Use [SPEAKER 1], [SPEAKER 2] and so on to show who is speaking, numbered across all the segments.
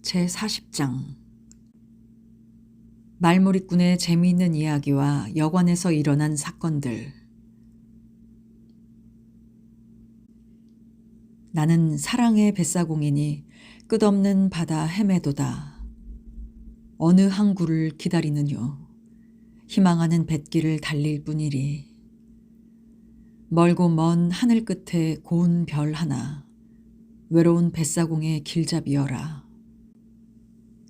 [SPEAKER 1] 제40장 말몰이꾼의 재미있는 이야기와 여관에서 일어난 사건들. 나는 사랑의 뱃사공이니 끝없는 바다 헤매도다. 어느 항구를 기다리느뇨. 희망하는 뱃길을 달릴 뿐이리. 멀고 먼 하늘 끝에 고운 별 하나, 외로운 뱃사공의 길잡이여라.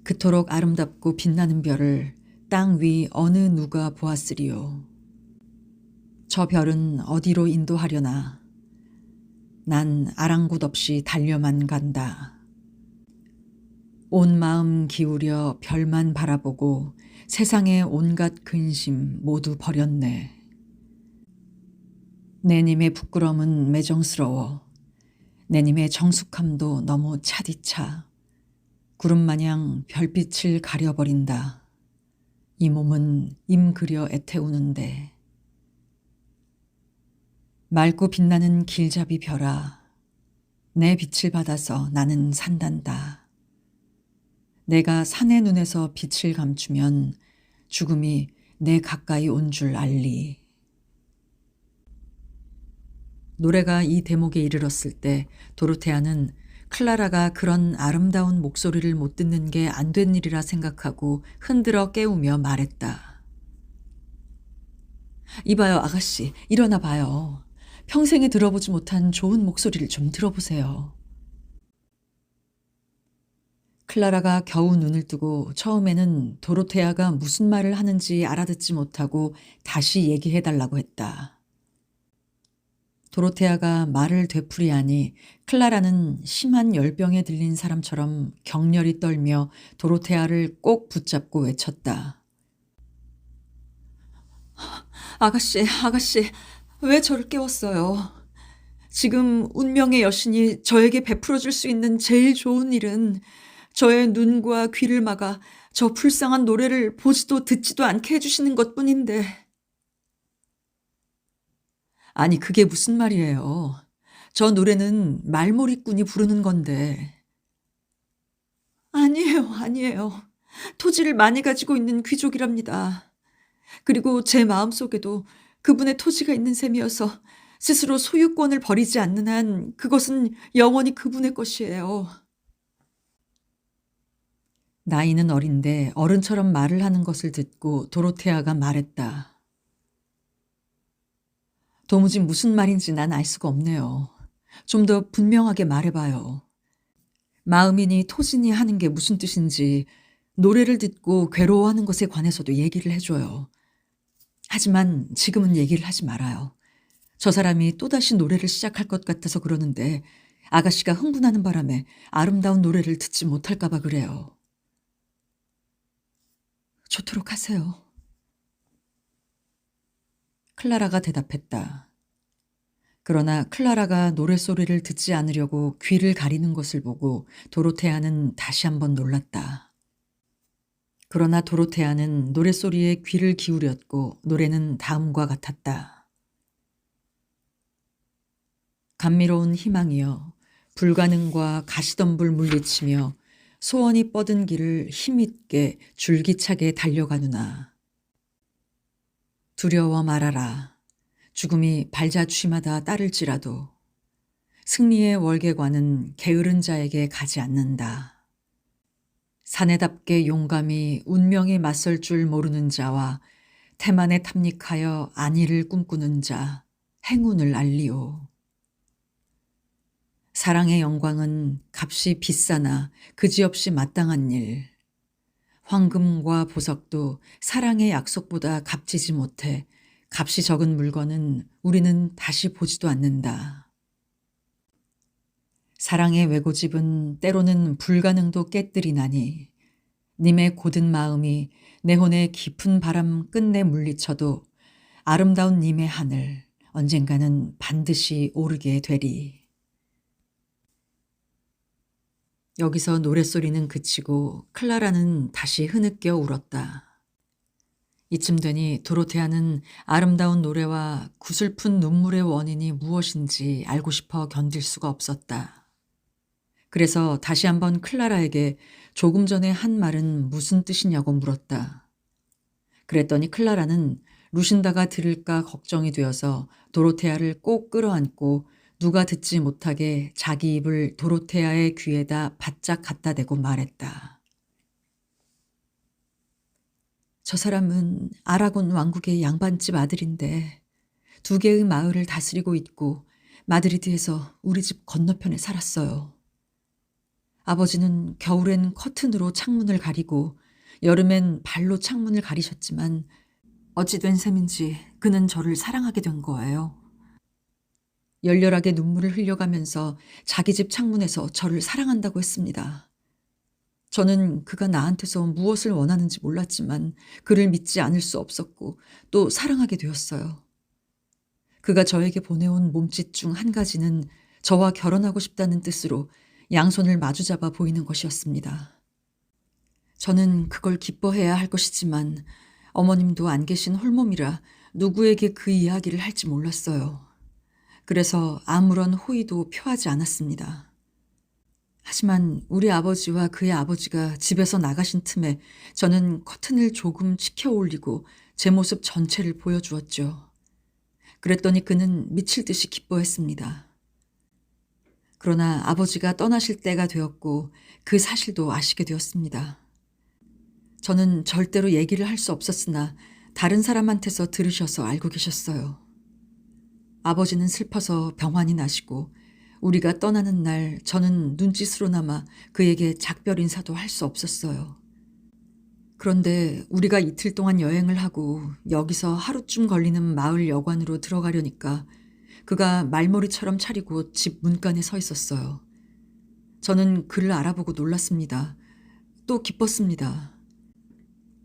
[SPEAKER 1] 그토록 아름답고 빛나는 별을 땅 위 어느 누가 보았으리요. 저 별은 어디로 인도하려나. 난 아랑곳 없이 달려만 간다. 온 마음 기울여 별만 바라보고 세상의 온갖 근심 모두 버렸네. 내님의 부끄러움은 매정스러워. 내님의 정숙함도 너무 차디차. 구름마냥 별빛을 가려버린다. 이 몸은 임그려 애태우는데. 맑고 빛나는 길잡이 별아, 내 빛을 받아서 나는 산단다. 내가 산의 눈에서 빛을 감추면 죽음이 내 가까이 온 줄 알리. 노래가 이 대목에 이르렀을 때 도로테아는 클라라가 그런 아름다운 목소리를 못 듣는 게 안 된 일이라 생각하고 흔들어 깨우며 말했다. 이봐요, 아가씨. 일어나 봐요. 평생에 들어보지 못한 좋은 목소리를 좀 들어보세요. 클라라가 겨우 눈을 뜨고 처음에는 도로테아가 무슨 말을 하는지 알아듣지 못하고 다시 얘기해달라고 했다. 도로테아가 말을 되풀이하니 클라라는 심한 열병에 들린 사람처럼 격렬히 떨며 도로테아를 꼭 붙잡고 외쳤다. 아가씨, 왜 저를 깨웠어요? 지금 운명의 여신이 저에게 베풀어줄 수 있는 제일 좋은 일은 저의 눈과 귀를 막아 저 불쌍한 노래를 보지도 듣지도 않게 해주시는 것뿐인데. 아니, 그게 무슨 말이에요. 저 노래는 말몰이꾼이 부르는 건데. 아니에요. 토지를 많이 가지고 있는 귀족이랍니다. 그리고 제 마음속에도 그분의 토지가 있는 셈이어서 스스로 소유권을 버리지 않는 한 그것은 영원히 그분의 것이에요. 나이는 어린데 어른처럼 말을 하는 것을 듣고 도로테아가 말했다. 도무지 무슨 말인지 난 알 수가 없네요. 좀 더 분명하게 말해봐요. 마음이니 토지니 하는 게 무슨 뜻인지 노래를 듣고 괴로워하는 것에 관해서도 얘기를 해줘요. 하지만 지금은 얘기를 하지 말아요. 저 사람이 또다시 노래를 시작할 것 같아서 그러는데 아가씨가 흥분하는 바람에 아름다운 노래를 듣지 못할까 봐 그래요. 좋도록 하세요. 클라라가 대답했다. 그러나 클라라가 노랫소리를 듣지 않으려고 귀를 가리는 것을 보고 도로테아는 다시 한번 놀랐다. 그러나 도로테아는 노랫소리에 귀를 기울였고 노래는 다음과 같았다. 감미로운 희망이여, 불가능과 가시덤불 물리치며 소원이 뻗은 길을 힘있게 줄기차게 달려가누나. 두려워 말아라. 죽음이 발자취마다 따를지라도 승리의 월계관은 게으른 자에게 가지 않는다. 사내답게 용감히 운명에 맞설 줄 모르는 자와 태만에 탐닉하여 안위를 꿈꾸는 자, 행운을 알리오. 사랑의 영광은 값이 비싸나 그지없이 마땅한 일. 황금과 보석도 사랑의 약속보다 값지지 못해 값이 적은 물건은 우리는 다시 보지도 않는다. 사랑의 외고집은 때로는 불가능도 깨뜨리나니 님의 고든 마음이 내 혼의 깊은 바람 끝내 물리쳐도 아름다운 님의 하늘 언젠가는 반드시 오르게 되리. 여기서 노랫소리는 그치고 클라라는 다시 흐느껴 울었다. 이쯤 되니 도로테아는 아름다운 노래와 구슬픈 눈물의 원인이 무엇인지 알고 싶어 견딜 수가 없었다. 그래서 다시 한번 클라라에게 조금 전에 한 말은 무슨 뜻이냐고 물었다. 그랬더니 클라라는 루신다가 들을까 걱정이 되어서 도로테아를 꼭 끌어안고 누가 듣지 못하게 자기 입을 도로테아의 귀에다 바짝 갖다 대고 말했다. 저 사람은 아라곤 왕국의 양반집 아들인데 2개의 마을을 다스리고 있고 마드리드에서 우리 집 건너편에 살았어요. 아버지는 겨울엔 커튼으로 창문을 가리고 여름엔 발로 창문을 가리셨지만 어찌 된 셈인지 그는 저를 사랑하게 된 거예요. 열렬하게 눈물을 흘려가면서 자기 집 창문에서 저를 사랑한다고 했습니다. 저는 그가 나한테서 무엇을 원하는지 몰랐지만 그를 믿지 않을 수 없었고 또 사랑하게 되었어요. 그가 저에게 보내온 몸짓 중 한 가지는 저와 결혼하고 싶다는 뜻으로 양손을 마주잡아 보이는 것이었습니다. 저는 그걸 기뻐해야 할 것이지만 어머님도 안 계신 홀몸이라 누구에게 그 이야기를 할지 몰랐어요. 그래서 아무런 호의도 표하지 않았습니다. 하지만 우리 아버지와 그의 아버지가 집에서 나가신 틈에 저는 커튼을 조금 치켜 올리고 제 모습 전체를 보여주었죠. 그랬더니 그는 미칠 듯이 기뻐했습니다. 그러나 아버지가 떠나실 때가 되었고 그 사실도 아시게 되었습니다. 저는 절대로 얘기를 할 수 없었으나 다른 사람한테서 들으셔서 알고 계셨어요. 아버지는 슬퍼서 병환이 나시고 우리가 떠나는 날 저는 눈짓으로나마 그에게 작별 인사도 할 수 없었어요. 그런데 우리가 이틀 동안 여행을 하고 여기서 하루쯤 걸리는 마을 여관으로 들어가려니까 그가 말머리처럼 차리고 집 문간에 서 있었어요. 저는 그를 알아보고 놀랐습니다. 또 기뻤습니다.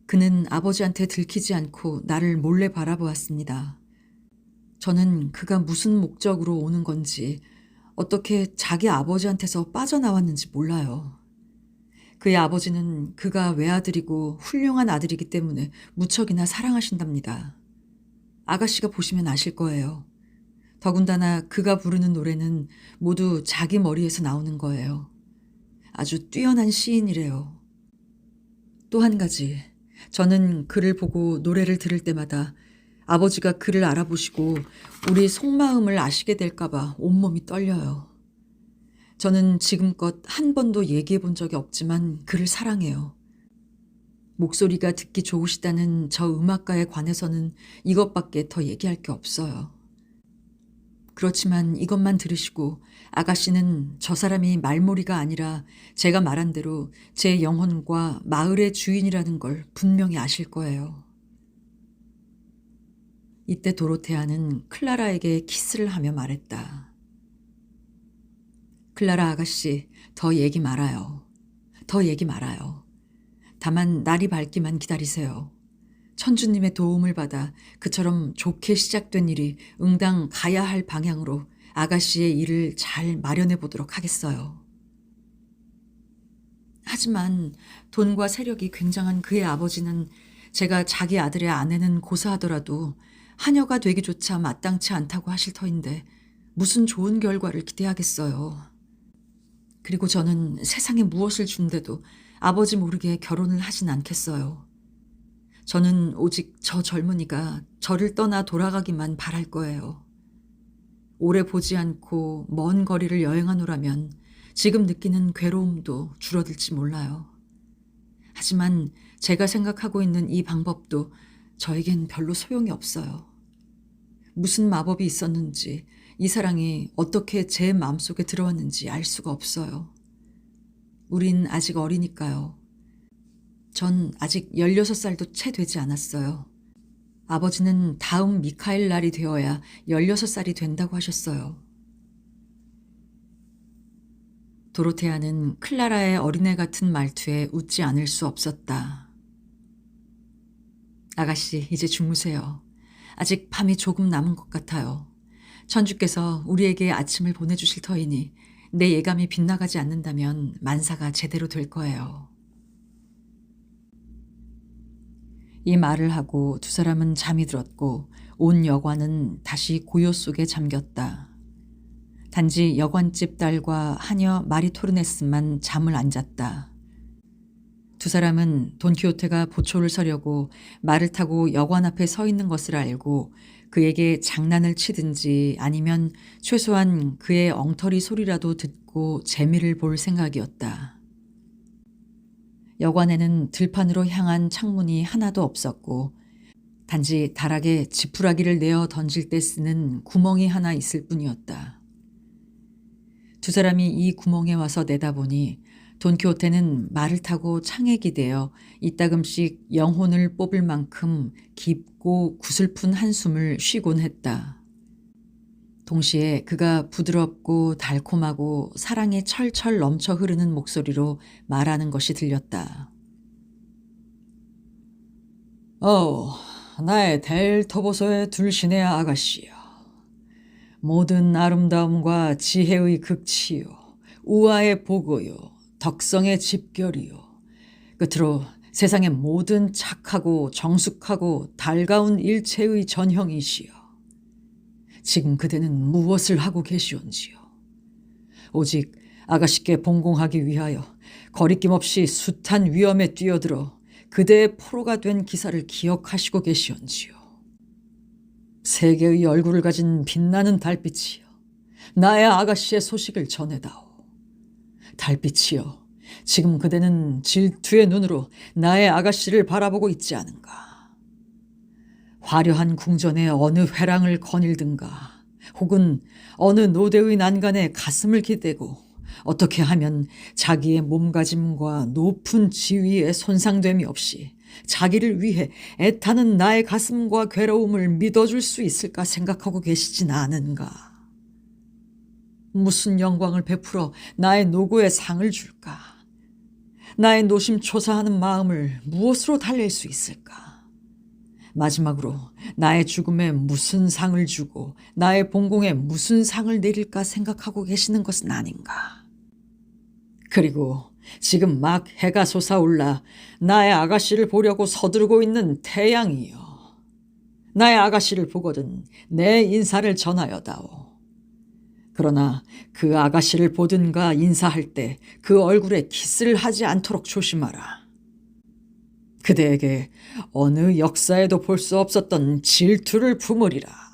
[SPEAKER 1] 그는 아버지한테 들키지 않고 나를 몰래 바라보았습니다. 저는 그가 무슨 목적으로 오는 건지 어떻게 자기 아버지한테서 빠져나왔는지 몰라요. 그의 아버지는 그가 외아들이고 훌륭한 아들이기 때문에 무척이나 사랑하신답니다. 아가씨가 보시면 아실 거예요. 더군다나 그가 부르는 노래는 모두 자기 머리에서 나오는 거예요. 아주 뛰어난 시인이래요. 또 한 가지, 저는 그를 보고 노래를 들을 때마다 아버지가 그를 알아보시고 우리 속마음을 아시게 될까봐 온몸이 떨려요. 저는 지금껏 한 번도 얘기해 본 적이 없지만 그를 사랑해요. 목소리가 듣기 좋으시다는 저 음악가에 관해서는 이것밖에 더 얘기할 게 없어요. 그렇지만 이것만 들으시고 아가씨는 저 사람이 말몰이가 아니라 제가 말한 대로 제 영혼과 마을의 주인이라는 걸 분명히 아실 거예요. 이때 도로테아는 클라라에게 키스를 하며 말했다. 클라라 아가씨, 더 얘기 말아요. 더 얘기 말아요. 다만 날이 밝기만 기다리세요. 천주님의 도움을 받아 그처럼 좋게 시작된 일이 응당 가야 할 방향으로 아가씨의 일을 잘 마련해 보도록 하겠어요. 하지만 돈과 세력이 굉장한 그의 아버지는 제가 자기 아들의 아내는 고사하더라도 하녀가 되기조차 마땅치 않다고 하실 터인데 무슨 좋은 결과를 기대하겠어요. 그리고 저는 세상에 무엇을 준대도 아버지 모르게 결혼을 하진 않겠어요. 저는 오직 저 젊은이가 저를 떠나 돌아가기만 바랄 거예요. 오래 보지 않고 먼 거리를 여행하노라면 지금 느끼는 괴로움도 줄어들지 몰라요. 하지만 제가 생각하고 있는 이 방법도 저에겐 별로 소용이 없어요. 무슨 마법이 있었는지 이 사랑이 어떻게 제 마음속에 들어왔는지 알 수가 없어요. 우린 아직 어리니까요. 전 아직 16살도 채 되지 않았어요. 아버지는 다음 미카엘 날이 되어야 16살이 된다고 하셨어요. 도로테아는 클라라의 어린애 같은 말투에 웃지 않을 수 없었다. 아가씨, 이제 주무세요. 아직 밤이 조금 남은 것 같아요. 천주께서 우리에게 아침을 보내주실 터이니 내 예감이 빗나가지 않는다면 만사가 제대로 될 거예요. 이 말을 하고 두 사람은 잠이 들었고 온 여관은 다시 고요 속에 잠겼다. 단지 여관집 딸과 하녀 마리토르네스만 잠을 안 잤다. 두 사람은 돈키호테가 보초를 서려고 말을 타고 여관 앞에 서 있는 것을 알고 그에게 장난을 치든지 아니면 최소한 그의 엉터리 소리라도 듣고 재미를 볼 생각이었다. 여관에는 들판으로 향한 창문이 하나도 없었고 단지 다락에 지푸라기를 내어 던질 때 쓰는 구멍이 하나 있을 뿐이었다. 두 사람이 이 구멍에 와서 내다보니 돈키호테는 말을 타고 창에 기대어 이따금씩 영혼을 뽑을 만큼 깊고 구슬픈 한숨을 쉬곤 했다. 동시에 그가 부드럽고 달콤하고 사랑에 철철 넘쳐 흐르는 목소리로 말하는 것이 들렸다. 나의 델토보소의 둘신의 아가씨여. 모든 아름다움과 지혜의 극치요. 우아의 보고요. 덕성의 집결이요. 끝으로 세상의 모든 착하고 정숙하고 달가운 일체의 전형이시여. 지금 그대는 무엇을 하고 계시온지요. 오직 아가씨께 봉공하기 위하여 거리낌 없이 숱한 위험에 뛰어들어 그대의 포로가 된 기사를 기억하시고 계시온지요. 세계의 얼굴을 가진 빛나는 달빛이여. 나의 아가씨의 소식을 전해다오. 달빛이여. 지금 그대는 질투의 눈으로 나의 아가씨를 바라보고 있지 않은가. 화려한 궁전의 어느 회랑을 거닐든가 혹은 어느 노대의 난간에 가슴을 기대고 어떻게 하면 자기의 몸가짐과 높은 지위에 손상됨이 없이 자기를 위해 애타는 나의 가슴과 괴로움을 믿어줄 수 있을까 생각하고 계시진 않은가. 무슨 영광을 베풀어 나의 노고에 상을 줄까. 나의 노심초사하는 마음을 무엇으로 달랠 수 있을까. 마지막으로 나의 죽음에 무슨 상을 주고 나의 봉공에 무슨 상을 내릴까 생각하고 계시는 것은 아닌가. 그리고 지금 막 해가 솟아올라 나의 아가씨를 보려고 서두르고 있는 태양이여. 나의 아가씨를 보거든 내 인사를 전하여다오. 그러나 그 아가씨를 보든가 인사할 때 그 얼굴에 키스를 하지 않도록 조심하라. 그대에게 어느 역사에도 볼 수 없었던 질투를 품으리라.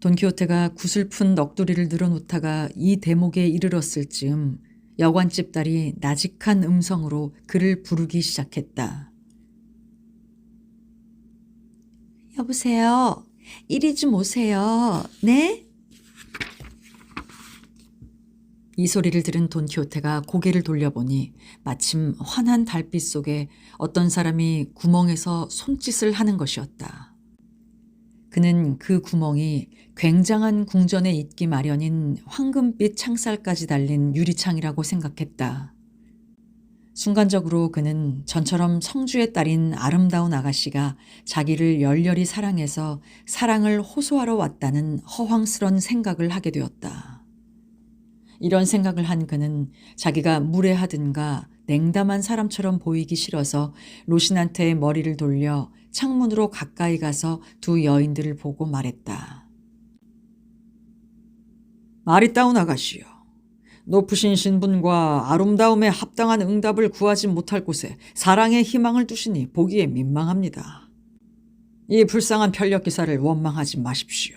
[SPEAKER 1] 돈키호테가 구슬픈 넋두리를 늘어놓다가 이 대목에 이르렀을 즈음 여관집 딸이 나직한 음성으로 그를 부르기 시작했다. 여보세요. 이리 좀 오세요. 네? 이 소리를 들은 돈키호테가 고개를 돌려보니 마침 환한 달빛 속에 어떤 사람이 구멍에서 손짓을 하는 것이었다. 그는 그 구멍이 굉장한 궁전에 있기 마련인 황금빛 창살까지 달린 유리창이라고 생각했다. 순간적으로 그는 전처럼 성주의 딸인 아름다운 아가씨가 자기를 열렬히 사랑해서 사랑을 호소하러 왔다는 허황스런 생각을 하게 되었다. 이런 생각을 한 그는 자기가 무례하든가 냉담한 사람처럼 보이기 싫어서 로신한테의 머리를 돌려 창문으로 가까이 가서 두 여인들을 보고 말했다. 아리따운 아가씨여. 높으신 신분과 아름다움에 합당한 응답을 구하지 못할 곳에 사랑의 희망을 두시니 보기에 민망합니다. 이 불쌍한 편력 기사를 원망하지 마십시오.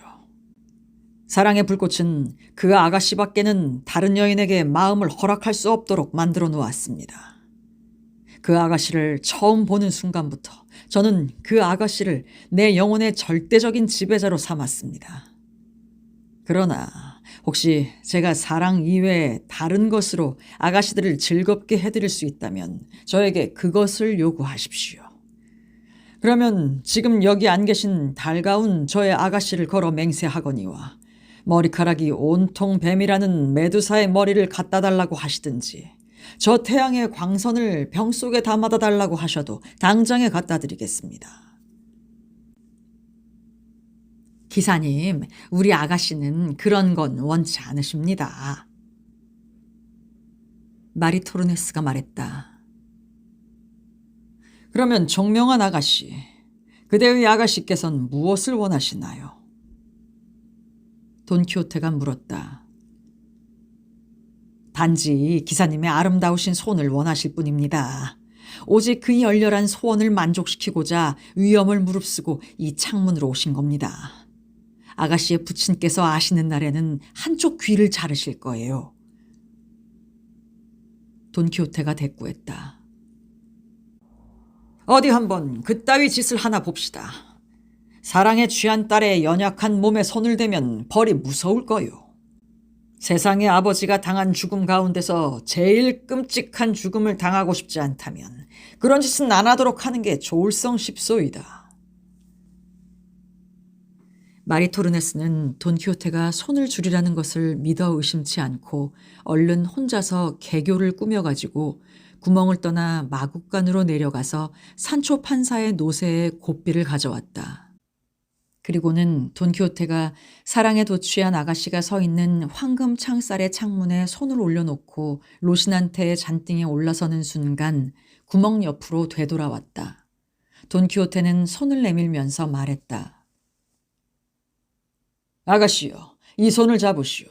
[SPEAKER 1] 사랑의 불꽃은 그 아가씨밖에는 다른 여인에게 마음을 허락할 수 없도록 만들어 놓았습니다. 그 아가씨를 처음 보는 순간부터 저는 그 아가씨를 내 영혼의 절대적인 지배자로 삼았습니다. 그러나 혹시 제가 사랑 이외에 다른 것으로 아가씨들을 즐겁게 해드릴 수 있다면 저에게 그것을 요구하십시오. 그러면 지금 여기 안 계신 달가운 저의 아가씨를 걸어 맹세하거니와 머리카락이 온통 뱀이라는 메두사의 머리를 갖다 달라고 하시든지 저 태양의 광선을 병 속에 담아다 달라고 하셔도 당장에 갖다 드리겠습니다. 기사님, 우리 아가씨는 그런 건 원치 않으십니다. 마리토르네스가 말했다. 그러면 총명한 아가씨, 그대의 아가씨께서는 무엇을 원하시나요? 돈키호테가 물었다. 단지 기사님의 아름다우신 손을 원하실 뿐입니다. 오직 그 열렬한 소원을 만족시키고자 위험을 무릅쓰고 이 창문으로 오신 겁니다. 아가씨의 부친께서 아시는 날에는 한쪽 귀를 자르실 거예요. 돈키호테가 대꾸했다. 어디 한번 그따위 짓을 하나 봅시다. 사랑에 취한 딸의 연약한 몸에 손을 대면 벌이 무서울 거요. 세상의 아버지가 당한 죽음 가운데서 제일 끔찍한 죽음을 당하고 싶지 않다면 그런 짓은 안 하도록 하는 게 좋을성 싶소이다. 마리토르네스는 돈키호테가 손을 줄이라는 것을 믿어 의심치 않고 얼른 혼자서 개교를 꾸며가지고 구멍을 떠나 마국간으로 내려가서 산초 판사의 노새에 곱비를 가져왔다. 그리고는 돈키호테가 사랑에 도취한 아가씨가 서 있는 황금 창살의 창문에 손을 올려놓고 로신한테의 잔등에 올라서는 순간 구멍 옆으로 되돌아왔다. 돈키호테는 손을 내밀면서 말했다. 아가씨요, 이 손을 잡으시오.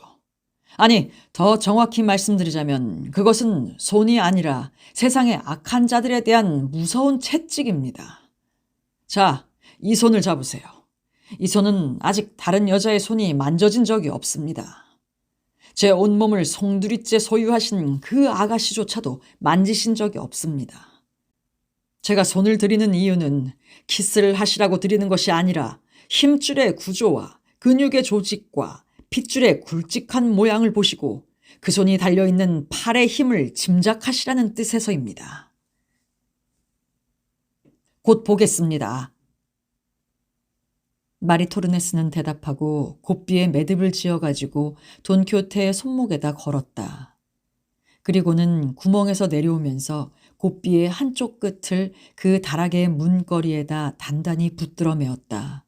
[SPEAKER 1] 아니, 더 정확히 말씀드리자면 그것은 손이 아니라 세상의 악한 자들에 대한 무서운 채찍입니다. 자, 이 손을 잡으세요. 이 손은 아직 다른 여자의 손이 만져진 적이 없습니다. 제 온몸을 송두리째 소유하신 그 아가씨조차도 만지신 적이 없습니다. 제가 손을 드리는 이유는 키스를 하시라고 드리는 것이 아니라 힘줄의 구조와 근육의 조직과 핏줄의 굵직한 모양을 보시고 그 손이 달려있는 팔의 힘을 짐작하시라는 뜻에서입니다. 곧 보겠습니다. 마리토르네스는 대답하고 곱비에 매듭을 지어가지고 돈키호테의 손목에다 걸었다. 그리고는 구멍에서 내려오면서 곱비의 한쪽 끝을 그 다락의 문거리에다 단단히 붙들어 메었다.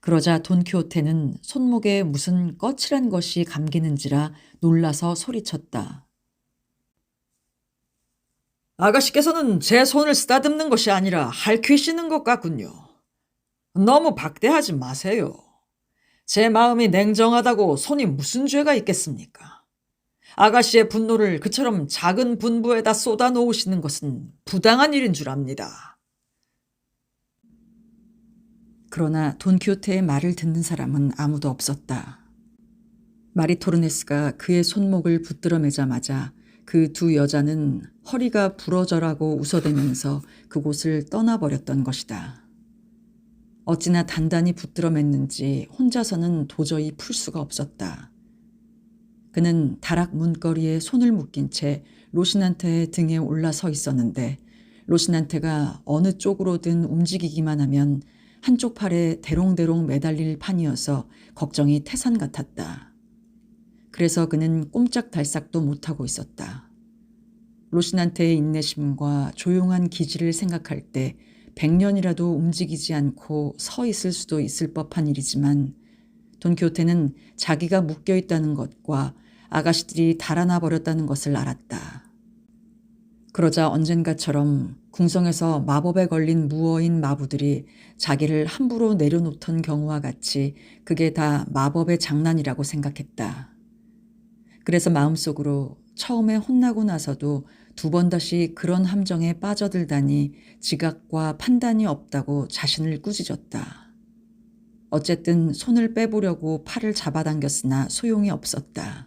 [SPEAKER 1] 그러자 돈키호테는 손목에 무슨 거칠한 것이 감기는지라 놀라서 소리쳤다. 아가씨께서는 제 손을 쓰다듬는 것이 아니라 할퀴시는 것 같군요. 너무 박대하지 마세요. 제 마음이 냉정하다고 손이 무슨 죄가 있겠습니까? 아가씨의 분노를 그처럼 작은 분부에다 쏟아 놓으시는 것은 부당한 일인 줄 압니다. 그러나 돈키호테의 말을 듣는 사람은 아무도 없었다. 마리토르네스가 그의 손목을 붙들어 매자마자 그 두 여자는 허리가 부러져라고 웃어대면서 그곳을 떠나버렸던 것이다. 어찌나 단단히 붙들어 맸는지 혼자서는 도저히 풀 수가 없었다. 그는 다락 문거리에 손을 묶인 채 로신한테의 등에 올라서 있었는데 로신한테가 어느 쪽으로든 움직이기만 하면 한쪽 팔에 대롱대롱 매달릴 판이어서 걱정이 태산 같았다. 그래서 그는 꼼짝달싹도 못하고 있었다. 로신한테의 인내심과 조용한 기질을 생각할 때 100년이라도 움직이지 않고 서 있을 수도 있을 법한 일이지만 돈키호테는 자기가 묶여있다는 것과 아가씨들이 달아나 버렸다는 것을 알았다. 그러자 언젠가처럼 궁성에서 마법에 걸린 무어인 마부들이 자기를 함부로 내려놓던 경우와 같이 그게 다 마법의 장난이라고 생각했다. 그래서 마음속으로 처음에 혼나고 나서도 두 번 다시 그런 함정에 빠져들다니 지각과 판단이 없다고 자신을 꾸짖었다. 어쨌든 손을 빼보려고 팔을 잡아당겼으나 소용이 없었다.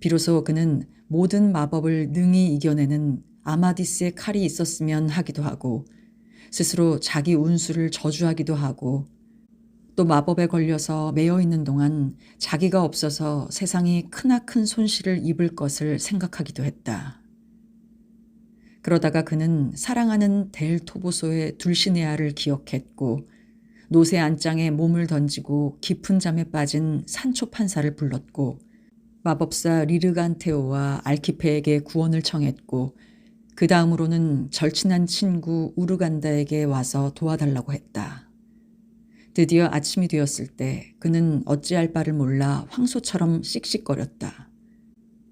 [SPEAKER 1] 비로소 그는 모든 마법을 능히 이겨내는 아마디스의 칼이 있었으면 하기도 하고 스스로 자기 운수를 저주하기도 하고 또 마법에 걸려서 매여 있는 동안 자기가 없어서 세상이 크나큰 손실을 입을 것을 생각하기도 했다. 그러다가 그는 사랑하는 델 토보소의 둘시네아를 기억했고 노새 안장에 몸을 던지고 깊은 잠에 빠진 산초 판사를 불렀고 마법사 리르간테오와 알키페에게 구원을 청했고 그 다음으로는 절친한 친구 우르간다에게 와서 도와달라고 했다. 드디어 아침이 되었을 때 그는 어찌할 바를 몰라 황소처럼 씩씩거렸다.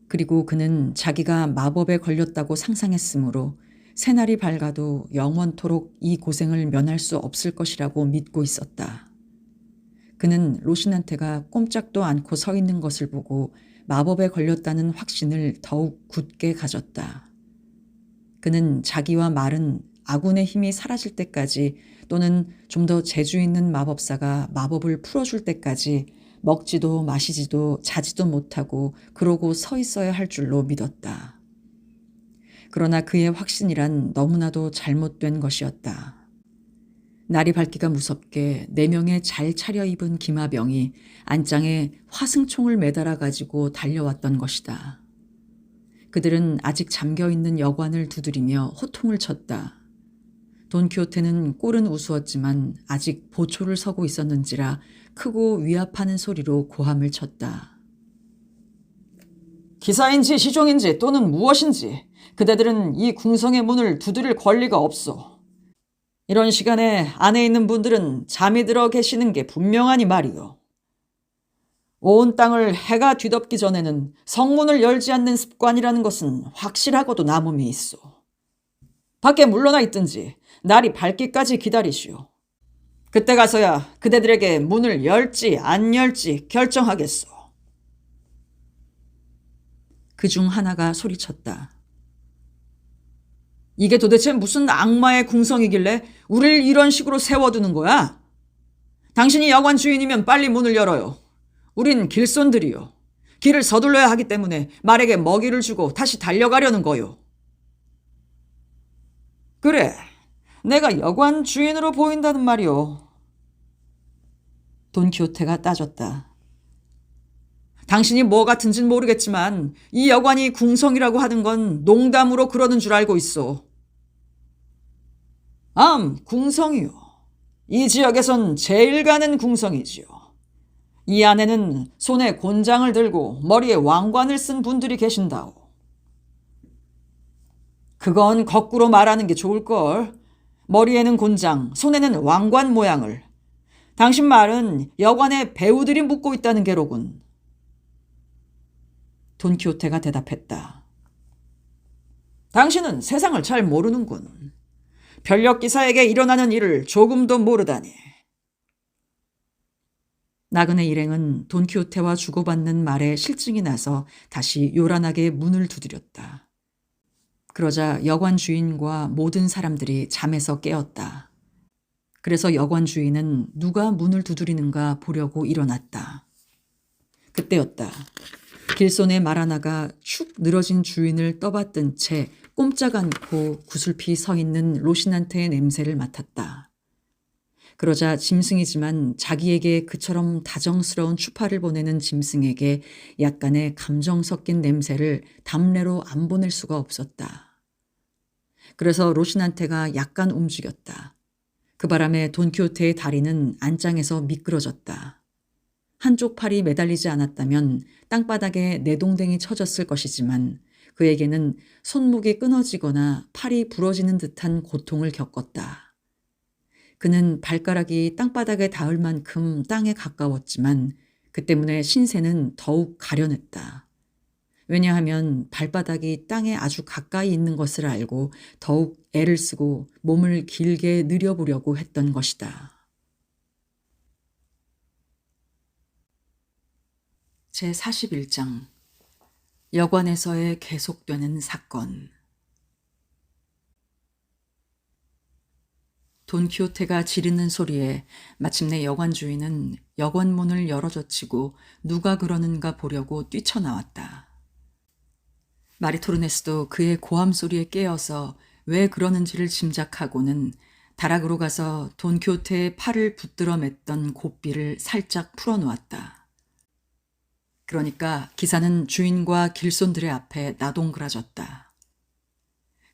[SPEAKER 1] 그리고 그는 자기가 마법에 걸렸다고 상상했으므로 새날이 밝아도 영원토록 이 고생을 면할 수 없을 것이라고 믿고 있었다. 그는 로신한테가 꼼짝도 않고 서 있는 것을 보고 마법에 걸렸다는 확신을 더욱 굳게 가졌다. 그는 자기와 말은 아군의 힘이 사라질 때까지 또는 좀 더 재주 있는 마법사가 마법을 풀어줄 때까지 먹지도 마시지도 자지도 못하고 그러고 서 있어야 할 줄로 믿었다. 그러나 그의 확신이란 너무나도 잘못된 것이었다. 날이 밝기가 무섭게 4명의 잘 차려입은 기마병이 안장에 화승총을 매달아 가지고 달려왔던 것이다. 그들은 아직 잠겨있는 여관을 두드리며 호통을 쳤다. 돈키호테는 꼴은 우스웠지만 아직 보초를 서고 있었는지라 크고 위압하는 소리로 고함을 쳤다. 기사인지 시종인지 또는 무엇인지 그대들은 이 궁성의 문을 두드릴 권리가 없소. 이런 시간에 안에 있는 분들은 잠이 들어 계시는 게 분명하니 말이오. 온 땅을 해가 뒤덮기 전에는 성문을 열지 않는 습관이라는 것은 확실하고도 남음이 있소. 밖에 물러나 있든지 날이 밝기까지 기다리시오. 그때 가서야 그대들에게 문을 열지 안 열지 결정하겠소. 그중 하나가 소리쳤다. 이게 도대체 무슨 악마의 궁성이길래 우릴 이런 식으로 세워두는 거야? 당신이 여관 주인이면 빨리 문을 열어요. 우린 길손들이요. 길을 서둘러야 하기 때문에 말에게 먹이를 주고 다시 달려가려는 거요. 그래, 내가 여관 주인으로 보인다는 말이오. 돈키호테가 따졌다. 당신이 뭐 같은진 모르겠지만 이 여관이 궁성이라고 하는 건 농담으로 그러는 줄 알고 있어. 궁성이요. 이 지역에선 제일 가는 궁성이지요. 이 안에는 손에 곤장을 들고 머리에 왕관을 쓴 분들이 계신다오. 그건 거꾸로 말하는 게 좋을걸. 머리에는 곤장, 손에는 왕관 모양을. 당신 말은 여관에 배우들이 묵고 있다는 게로군. 돈키호테가 대답했다. 당신은 세상을 잘 모르는군. 변력기사에게 일어나는 일을 조금도 모르다니. 나그네 일행은 돈키호테와 주고받는 말에 실증이 나서 다시 요란하게 문을 두드렸다. 그러자 여관 주인과 모든 사람들이 잠에서 깨었다. 그래서 여관 주인은 누가 문을 두드리는가 보려고 일어났다. 그때였다. 길손의 말 하나가 축 늘어진 주인을 떠받든 채 꼼짝 않고 구슬피 서 있는 로신한테의 냄새를 맡았다. 그러자 짐승이지만 자기에게 그처럼 다정스러운 추파를 보내는 짐승에게 약간의 감정 섞인 냄새를 담내로 안 보낼 수가 없었다. 그래서 로신한테가 약간 움직였다. 그 바람에 돈키호테의 다리는 안장에서 미끄러졌다. 한쪽 팔이 매달리지 않았다면 땅바닥에 내동댕이 쳐졌을 것이지만 그에게는 손목이 끊어지거나 팔이 부러지는 듯한 고통을 겪었다. 그는 발가락이 땅바닥에 닿을 만큼 땅에 가까웠지만 그 때문에 신세는 더욱 가련했다. 왜냐하면 발바닥이 땅에 아주 가까이 있는 것을 알고 더욱 애를 쓰고 몸을 길게 늘여보려고 했던 것이다. 제41장 여관에서의 계속되는 사건. 돈키호테가 지르는 소리에 마침내 여관 주인은 여관 문을 열어젖히고 누가 그러는가 보려고 뛰쳐나왔다. 마리토르네스도 그의 고함 소리에 깨어서 왜 그러는지를 짐작하고는 다락으로 가서 돈키호테의 팔을 붙들어 맸던 고삐를 살짝 풀어놓았다. 그러니까 기사는 주인과 길손들의 앞에 나동그라졌다.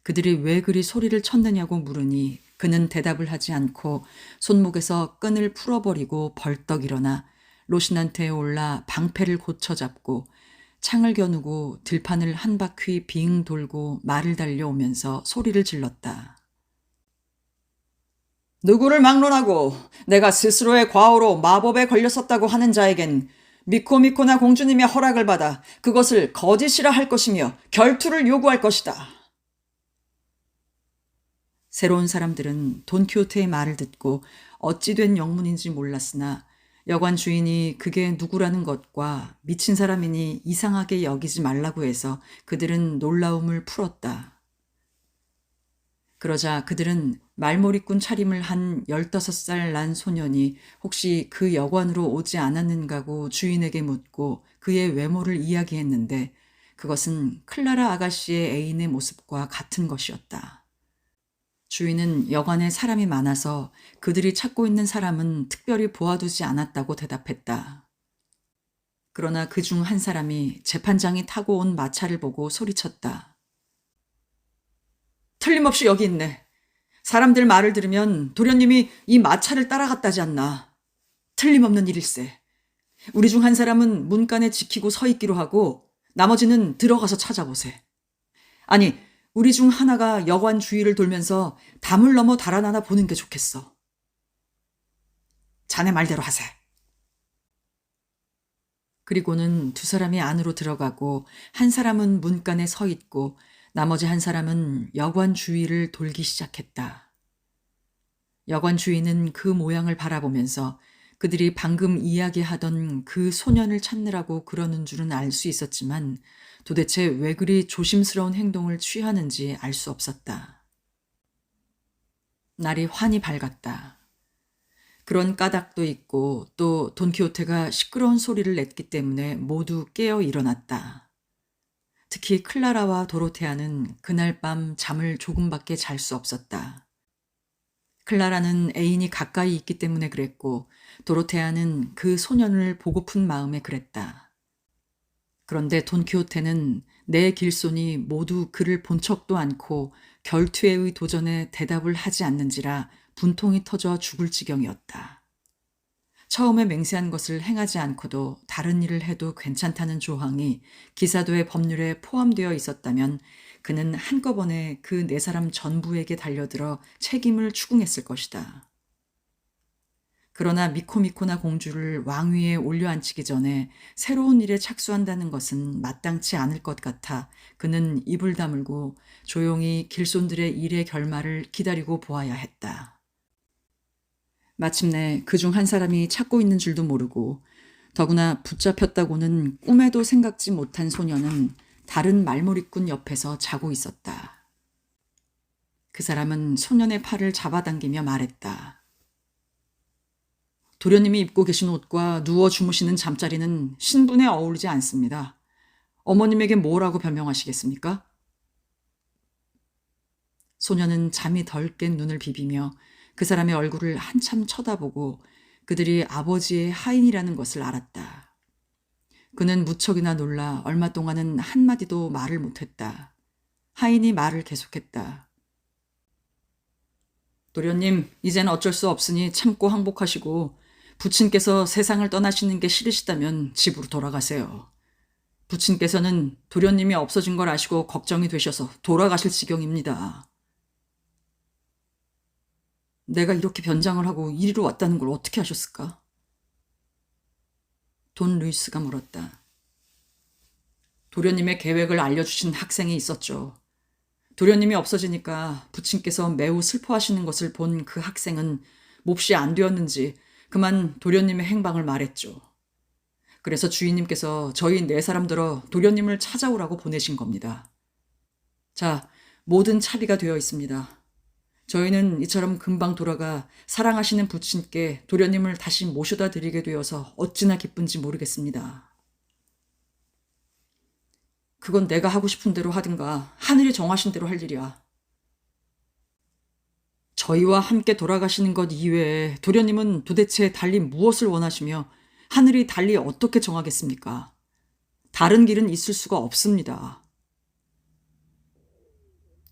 [SPEAKER 1] 그들이 왜 그리 소리를 쳤느냐고 물으니 그는 대답을 하지 않고 손목에서 끈을 풀어버리고 벌떡 일어나 로신한테에 올라 방패를 고쳐잡고 창을 겨누고 들판을 한 바퀴 빙 돌고 말을 달려오면서 소리를 질렀다. 누구를 막론하고 내가 스스로의 과오로 마법에 걸렸었다고 하는 자에겐 미코미코나 공주님의 허락을 받아 그것을 거짓이라 할 것이며 결투를 요구할 것이다. 새로운 사람들은 돈키호테의 말을 듣고 어찌 된 영문인지 몰랐으나 여관 주인이 그게 누구라는 것과 미친 사람이니 이상하게 여기지 말라고 해서 그들은 놀라움을 풀었다. 그러자 그들은 말머리꾼 차림을 한 15살 난 소년이 혹시 그 여관으로 오지 않았는가고 주인에게 묻고 그의 외모를 이야기했는데 그것은 클라라 아가씨의 애인의 모습과 같은 것이었다. 주인은 여관에 사람이 많아서 그들이 찾고 있는 사람은 특별히 보아두지 않았다고 대답했다. 그러나 그 중 한 사람이 재판장이 타고 온 마차를 보고 소리쳤다. 틀림없이 여기 있네. 사람들 말을 들으면 도련님이 이 마차를 따라갔다지 않나. 틀림없는 일일세. 우리 중 한 사람은 문간에 지키고 서 있기로 하고 나머지는 들어가서 찾아보세. 아니, 우리 중 하나가 여관 주위를 돌면서 담을 넘어 달아나나 보는 게 좋겠어. 자네 말대로 하세. 그리고는 두 사람이 안으로 들어가고 한 사람은 문간에 서 있고 나머지 한 사람은 여관 주위를 돌기 시작했다. 여관 주인은 그 모양을 바라보면서 그들이 방금 이야기하던 그 소년을 찾느라고 그러는 줄은 알 수 있었지만 도대체 왜 그리 조심스러운 행동을 취하는지 알 수 없었다. 날이 환히 밝았다. 그런 까닭도 있고 또 돈키호테가 시끄러운 소리를 냈기 때문에 모두 깨어 일어났다. 특히 클라라와 도로테아는 그날 밤 잠을 조금밖에 잘 수 없었다. 클라라는 애인이 가까이 있기 때문에 그랬고 도로테아는 그 소년을 보고픈 마음에 그랬다. 그런데 돈키호테는 내 길손이 모두 그를 본 척도 않고 결투에의 도전에 대답을 하지 않는지라 분통이 터져 죽을 지경이었다. 처음에 맹세한 것을 행하지 않고도 다른 일을 해도 괜찮다는 조항이 기사도의 법률에 포함되어 있었다면 그는 한꺼번에 그 네 사람 전부에게 달려들어 책임을 추궁했을 것이다. 그러나 미코미코나 공주를 왕위에 올려앉히기 전에 새로운 일에 착수한다는 것은 마땅치 않을 것 같아 그는 입을 다물고 조용히 길손들의 일의 결말을 기다리고 보아야 했다. 마침내 그중 한 사람이 찾고 있는 줄도 모르고 더구나 붙잡혔다고는 꿈에도 생각지 못한 소년은 다른 말머리꾼 옆에서 자고 있었다. 그 사람은 소년의 팔을 잡아당기며 말했다. 도련님이 입고 계신 옷과 누워 주무시는 잠자리는 신분에 어울리지 않습니다. 어머님에게 뭐라고 변명하시겠습니까? 소년은 잠이 덜 깬 눈을 비비며 그 사람의 얼굴을 한참 쳐다보고 그들이 아버지의 하인이라는 것을 알았다. 그는 무척이나 놀라 얼마 동안은 한마디도 말을 못했다. 하인이 말을 계속했다. 도련님, 이젠 어쩔 수 없으니 참고 항복하시고 부친께서 세상을 떠나시는 게 싫으시다면 집으로 돌아가세요. 부친께서는 도련님이 없어진 걸 아시고 걱정이 되셔서 돌아가실 지경입니다. 내가 이렇게 변장을 하고 이리로 왔다는 걸 어떻게 하셨을까? 돈 루이스가 물었다. 도련님의 계획을 알려주신 학생이 있었죠. 도련님이 없어지니까 부친께서 매우 슬퍼하시는 것을 본 그 학생은 몹시 안 되었는지 그만 도련님의 행방을 말했죠. 그래서 주인님께서 저희 네 사람들어 도련님을 찾아오라고 보내신 겁니다. 자, 모든 차비가 되어 있습니다. 저희는 이처럼 금방 돌아가 사랑하시는 부친께 도련님을 다시 모셔다 드리게 되어서 어찌나 기쁜지 모르겠습니다. 그건 내가 하고 싶은 대로 하든가 하늘이 정하신 대로 할 일이야. 저희와 함께 돌아가시는 것 이외에 도련님은 도대체 달리 무엇을 원하시며 하늘이 달리 어떻게 정하겠습니까? 다른 길은 있을 수가 없습니다.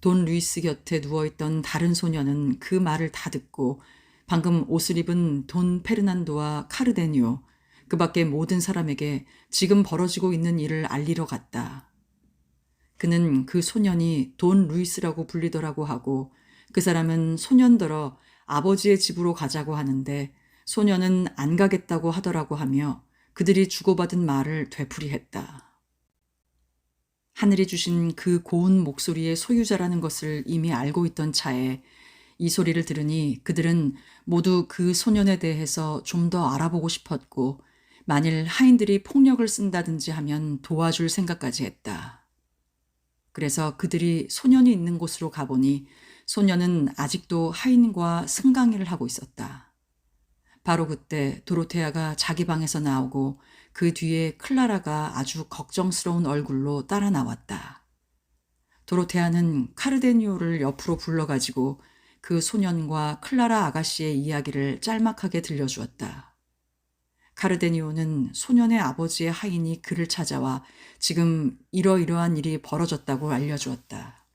[SPEAKER 1] 돈 루이스 곁에 누워있던 다른 소녀는 그 말을 다 듣고 방금 옷을 입은 돈 페르난도와 카르데니오, 그 밖의 모든 사람에게 지금 벌어지고 있는 일을 알리러 갔다. 그는 그 소년이 돈 루이스라고 불리더라고 하고 그 사람은 소년더러 아버지의 집으로 가자고 하는데 소년은 안 가겠다고 하더라고 하며 그들이 주고받은 말을 되풀이했다. 하늘이 주신 그 고운 목소리의 소유자라는 것을 이미 알고 있던 차에 이 소리를 들으니 그들은 모두 그 소년에 대해서 좀 더 알아보고 싶었고 만일 하인들이 폭력을 쓴다든지 하면 도와줄 생각까지 했다. 그래서 그들이 소년이 있는 곳으로 가보니 소년은 아직도 하인과 승강이를 하고 있었다. 바로 그때 도로테아가 자기 방에서 나오고 그 뒤에 클라라가 아주 걱정스러운 얼굴로 따라 나왔다. 도로테아는 카르데니오를 옆으로 불러가지고 그 소년과 클라라 아가씨의 이야기를 짤막하게 들려주었다. 카르데니오는 소년의 아버지의 하인이 그를 찾아와 지금 이러이러한 일이 벌어졌다고 알려주었다.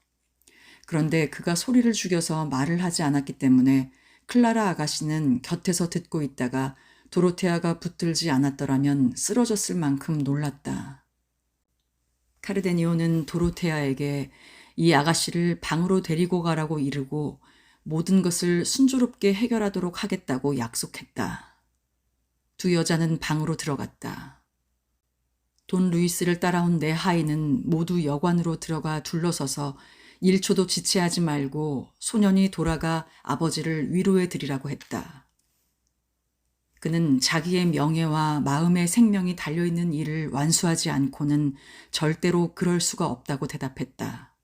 [SPEAKER 1] 그런데 그가 소리를 죽여서 말을 하지 않았기 때문에 클라라 아가씨는 곁에서 듣고 있다가 도로테아가 붙들지 않았더라면 쓰러졌을 만큼 놀랐다. 카르데니오는 도로테아에게 이 아가씨를 방으로 데리고 가라고 이르고 모든 것을 순조롭게 해결하도록 하겠다고 약속했다. 두 여자는 방으로 들어갔다. 돈 루이스를 따라온 네 하인은 모두 여관으로 들어가 둘러서서 1초도 지체하지 말고 소년이 돌아가 아버지를 위로해 드리라고 했다. 그는 자기의 명예와 마음의 생명이 달려있는 일을 완수하지 않고는 절대로 그럴 수가 없다고 대답했다.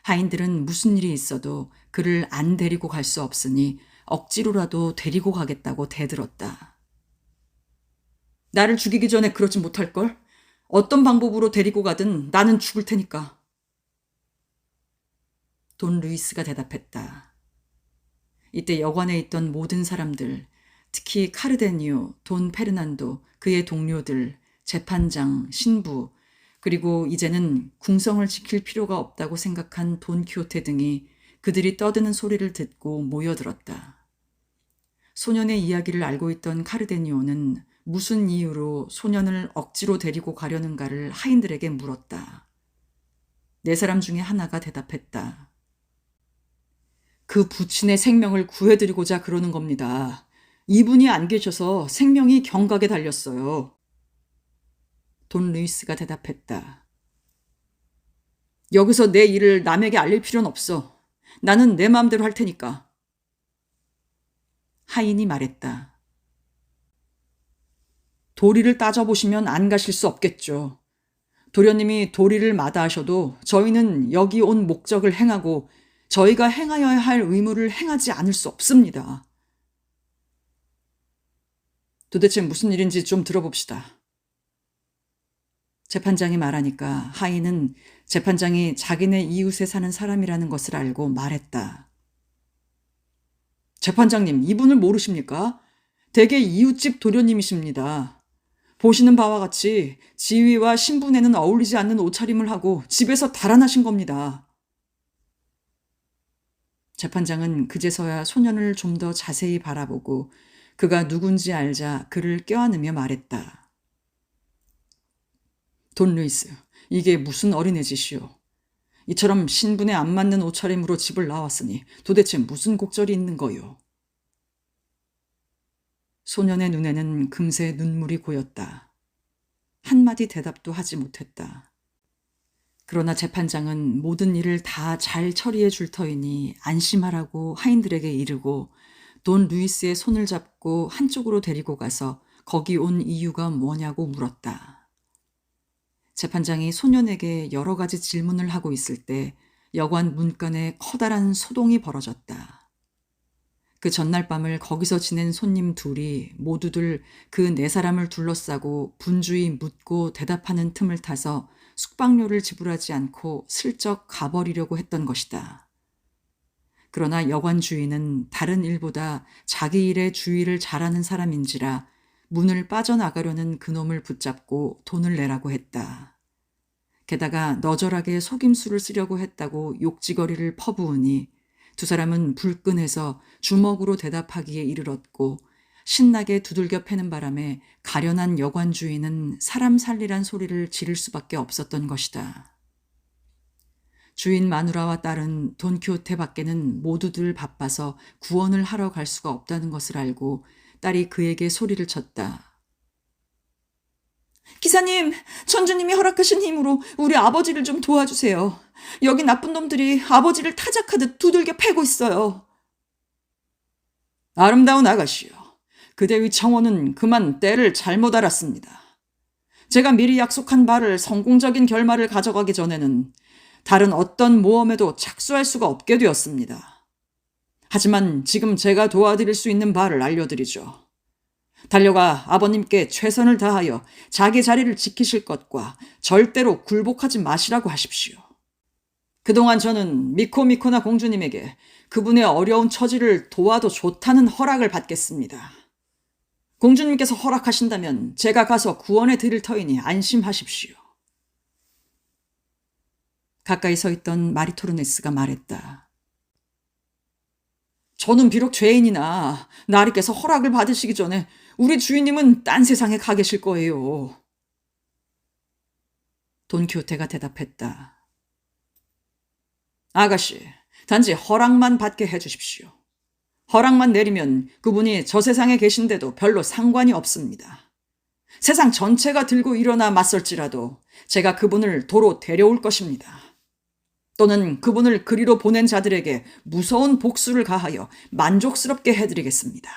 [SPEAKER 1] 하인들은 무슨 일이 있어도 그를 안 데리고 갈 수 없으니 억지로라도 데리고 가겠다고 대들었다. 나를 죽이기 전에 그러지 못할걸? 어떤 방법으로 데리고 가든 나는 죽을 테니까. 돈 루이스가 대답했다. 이때 여관에 있던 모든 사람들, 특히 카르데니오, 돈 페르난도, 그의 동료들, 재판장, 신부, 그리고 이제는 궁성을 지킬 필요가 없다고 생각한 돈 키호테 등이 그들이 떠드는 소리를 듣고 모여들었다. 소년의 이야기를 알고 있던 카르데니오는 무슨 이유로 소년을 억지로 데리고 가려는가를 하인들에게 물었다. 네 사람 중에 하나가 대답했다. 그 부친의 생명을 구해드리고자 그러는 겁니다. 이분이 안 계셔서 생명이 경각에 달렸어요. 돈 루이스가 대답했다. 여기서 내 일을 남에게 알릴 필요는 없어. 나는 내 마음대로 할 테니까. 하인이 말했다. 도리를 따져보시면 안 가실 수 없겠죠. 도련님이 도리를 마다하셔도 저희는 여기 온 목적을 행하고 저희가 행하여야 할 의무를 행하지 않을 수 없습니다. 도대체 무슨 일인지 좀 들어봅시다. 재판장이 말하니까 하인은 재판장이 자기네 이웃에 사는 사람이라는 것을 알고 말했다. 재판장님, 이분을 모르십니까? 대개 이웃집 도련님이십니다. 보시는 바와 같이 지위와 신분에는 어울리지 않는 옷차림을 하고 집에서 달아나신 겁니다. 재판장은 그제서야 소년을 좀 더 자세히 바라보고 그가 누군지 알자 그를 껴안으며 말했다. 돈 루이스, 이게 무슨 어린애 짓이오. 이처럼 신분에 안 맞는 옷차림으로 집을 나왔으니 도대체 무슨 곡절이 있는 거요. 소년의 눈에는 금세 눈물이 고였다. 한마디 대답도 하지 못했다. 그러나 재판장은 모든 일을 다 잘 처리해 줄 터이니 안심하라고 하인들에게 이르고 돈 루이스의 손을 잡고 한쪽으로 데리고 가서 거기 온 이유가 뭐냐고 물었다. 재판장이 소년에게 여러 가지 질문을 하고 있을 때 여관 문간에 커다란 소동이 벌어졌다. 그 전날 밤을 거기서 지낸 손님 둘이 모두들 그 네 사람을 둘러싸고 분주히 묻고 대답하는 틈을 타서 숙박료를 지불하지 않고 슬쩍 가버리려고 했던 것이다. 그러나 여관 주인은 다른 일보다 자기 일에 주의를 잘하는 사람인지라 문을 빠져나가려는 그놈을 붙잡고 돈을 내라고 했다. 게다가 너절하게 속임수를 쓰려고 했다고 욕지거리를 퍼부으니 두 사람은 불끈해서 주먹으로 대답하기에 이르렀고 신나게 두들겨 패는 바람에 가련한 여관 주인은 사람 살리란 소리를 지를 수밖에 없었던 것이다. 주인 마누라와 딸은 돈키호테 밖에는 모두들 바빠서 구원을 하러 갈 수가 없다는 것을 알고 딸이 그에게 소리를 쳤다. 기사님, 천주님이 허락하신 힘으로 우리 아버지를 좀 도와주세요. 여기 나쁜 놈들이 아버지를 타작하듯 두들겨 패고 있어요.
[SPEAKER 2] 아름다운 아가씨요. 그대의 청혼은 그만 때를 잘못 알았습니다. 제가 미리 약속한 바를 성공적인 결말을 가져가기 전에는 다른 어떤 모험에도 착수할 수가 없게 되었습니다. 하지만 지금 제가 도와드릴 수 있는 바를 알려드리죠. 달려가 아버님께 최선을 다하여 자기 자리를 지키실 것과 절대로 굴복하지 마시라고 하십시오. 그동안 저는 미코미코나 공주님에게 그분의 어려운 처지를 도와도 좋다는 허락을 받겠습니다. 공주님께서 허락하신다면 제가 가서 구원해 드릴 터이니 안심하십시오.
[SPEAKER 1] 가까이 서 있던 마리토르네스가 말했다.
[SPEAKER 2] 저는 비록 죄인이나 나리께서 허락을 받으시기 전에 우리 주인님은 딴 세상에 가 계실 거예요.
[SPEAKER 1] 돈키호테가 대답했다.
[SPEAKER 2] 아가씨, 단지 허락만 받게 해주십시오. 허락만 내리면 그분이 저 세상에 계신데도 별로 상관이 없습니다. 세상 전체가 들고 일어나 맞설지라도 제가 그분을 도로 데려올 것입니다. 또는 그분을 그리로 보낸 자들에게 무서운 복수를 가하여 만족스럽게 해드리겠습니다.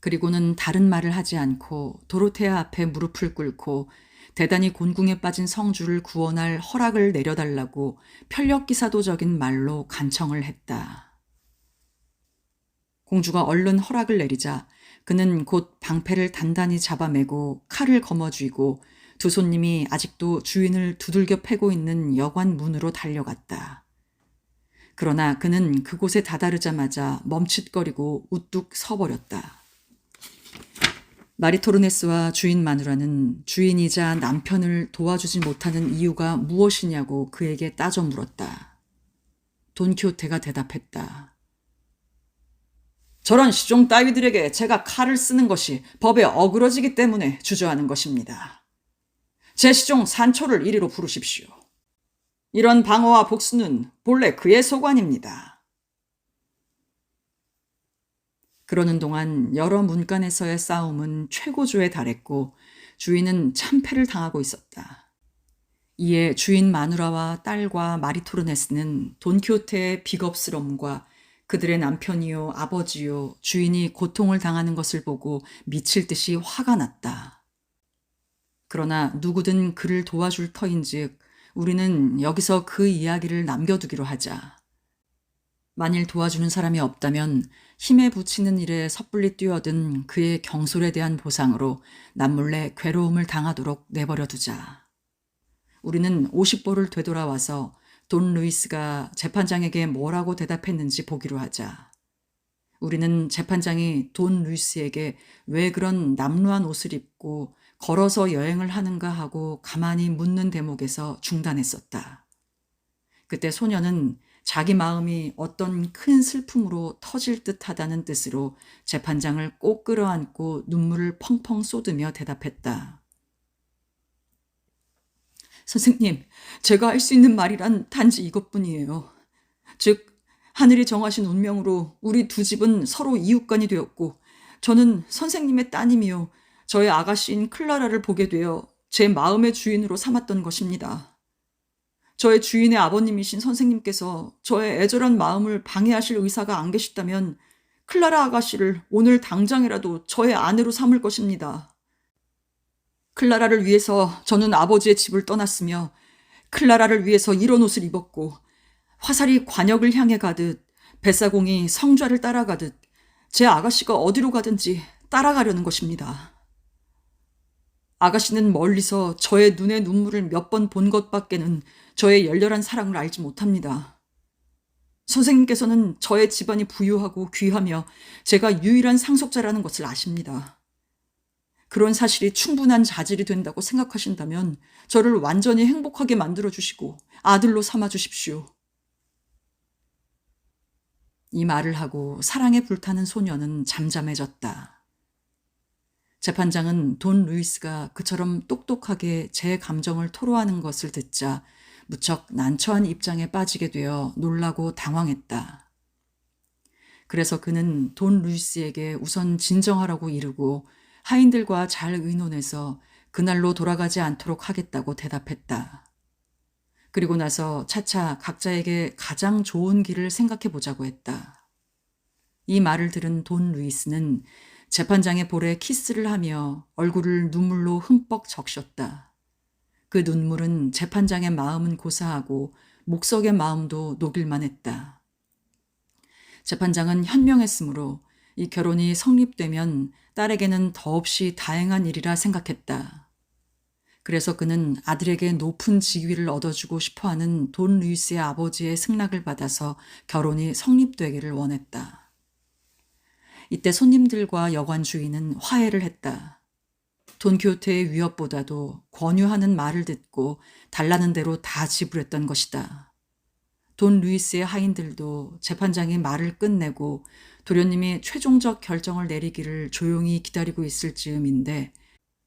[SPEAKER 1] 그리고는 다른 말을 하지 않고 도로테아 앞에 무릎을 꿇고 대단히 곤궁에 빠진 성주를 구원할 허락을 내려달라고 편력기사도적인 말로 간청을 했다. 공주가 얼른 허락을 내리자 그는 곧 방패를 단단히 잡아매고 칼을 거머쥐고 두 손님이 아직도 주인을 두들겨 패고 있는 여관 문으로 달려갔다. 그러나 그는 그곳에 다다르자마자 멈칫거리고 우뚝 서버렸다. 마리토르네스와 주인 마누라는 주인이자 남편을 도와주지 못하는 이유가 무엇이냐고 그에게 따져 물었다. 돈키호테가 대답했다.
[SPEAKER 2] 저런 시종 따위들에게 제가 칼을 쓰는 것이 법에 어그러지기 때문에 주저하는 것입니다. 제 시종 산초를 이리로 부르십시오. 이런 방어와 복수는 본래 그의 소관입니다.
[SPEAKER 1] 그러는 동안 여러 문간에서의 싸움은 최고조에 달했고 주인은 참패를 당하고 있었다. 이에 주인 마누라와 딸과 마리토르네스는 돈키호테의 비겁스러움과 그들의 남편이요 아버지요 주인이 고통을 당하는 것을 보고 미칠 듯이 화가 났다. 그러나 누구든 그를 도와줄 터인즉 우리는 여기서 그 이야기를 남겨두기로 하자. 만일 도와주는 사람이 없다면 힘에 부치는 일에 섣불리 뛰어든 그의 경솔에 대한 보상으로 남몰래 괴로움을 당하도록 내버려두자. 우리는 50보를 되돌아와서 돈 루이스가 재판장에게 뭐라고 대답했는지 보기로 하자. 우리는 재판장이 돈 루이스에게 왜 그런 남루한 옷을 입고 걸어서 여행을 하는가 하고 가만히 묻는 대목에서 중단했었다. 그때 소녀는 자기 마음이 어떤 큰 슬픔으로 터질 듯하다는 뜻으로 재판장을 꼭 끌어안고 눈물을 펑펑 쏟으며 대답했다.
[SPEAKER 2] 선생님, 제가 할 수 있는 말이란 단지 이것뿐이에요. 즉, 하늘이 정하신 운명으로 우리 두 집은 서로 이웃간이 되었고 저는 선생님의 따님이요 저의 아가씨인 클라라를 보게 되어 제 마음의 주인으로 삼았던 것입니다. 저의 주인의 아버님이신 선생님께서 저의 애절한 마음을 방해하실 의사가 안 계시다면 클라라 아가씨를 오늘 당장이라도 저의 아내로 삼을 것입니다. 클라라를 위해서 저는 아버지의 집을 떠났으며 클라라를 위해서 이런 옷을 입었고 화살이 관역을 향해 가듯 뱃사공이 성좌를 따라가듯 제 아가씨가 어디로 가든지 따라가려는 것입니다. 아가씨는 멀리서 저의 눈에 눈물을 몇 번 본 것밖에는 저의 열렬한 사랑을 알지 못합니다. 선생님께서는 저의 집안이 부유하고 귀하며 제가 유일한 상속자라는 것을 아십니다. 그런 사실이 충분한 자질이 된다고 생각하신다면 저를 완전히 행복하게 만들어주시고 아들로 삼아주십시오.
[SPEAKER 1] 이 말을 하고 사랑에 불타는 소녀는 잠잠해졌다. 재판장은 돈 루이스가 그처럼 똑똑하게 제 감정을 토로하는 것을 듣자 무척 난처한 입장에 빠지게 되어 놀라고 당황했다. 그래서 그는 돈 루이스에게 우선 진정하라고 이르고 하인들과 잘 의논해서 그날로 돌아가지 않도록 하겠다고 대답했다. 그리고 나서 차차 각자에게 가장 좋은 길을 생각해 보자고 했다.
[SPEAKER 2] 이 말을 들은 돈 루이스는 재판장의 볼에 키스를 하며 얼굴을 눈물로 흠뻑 적셨다. 그 눈물은 재판장의 마음은 고사하고 목석의 마음도 녹일만 했다. 재판장은 현명했으므로 이 결혼이 성립되면 딸에게는 더없이 다행한 일이라 생각했다. 그래서 그는 아들에게 높은 직위를 얻어주고 싶어하는 돈 루이스의 아버지의 승낙을 받아서 결혼이 성립되기를 원했다. 이때 손님들과 여관 주인은 화해를 했다. 돈키호테의 위협보다도 권유하는 말을 듣고 달라는 대로 다 지불했던 것이다. 돈 루이스의 하인들도 재판장이 말을 끝내고 도련님이 최종적 결정을 내리기를 조용히 기다리고 있을 즈음인데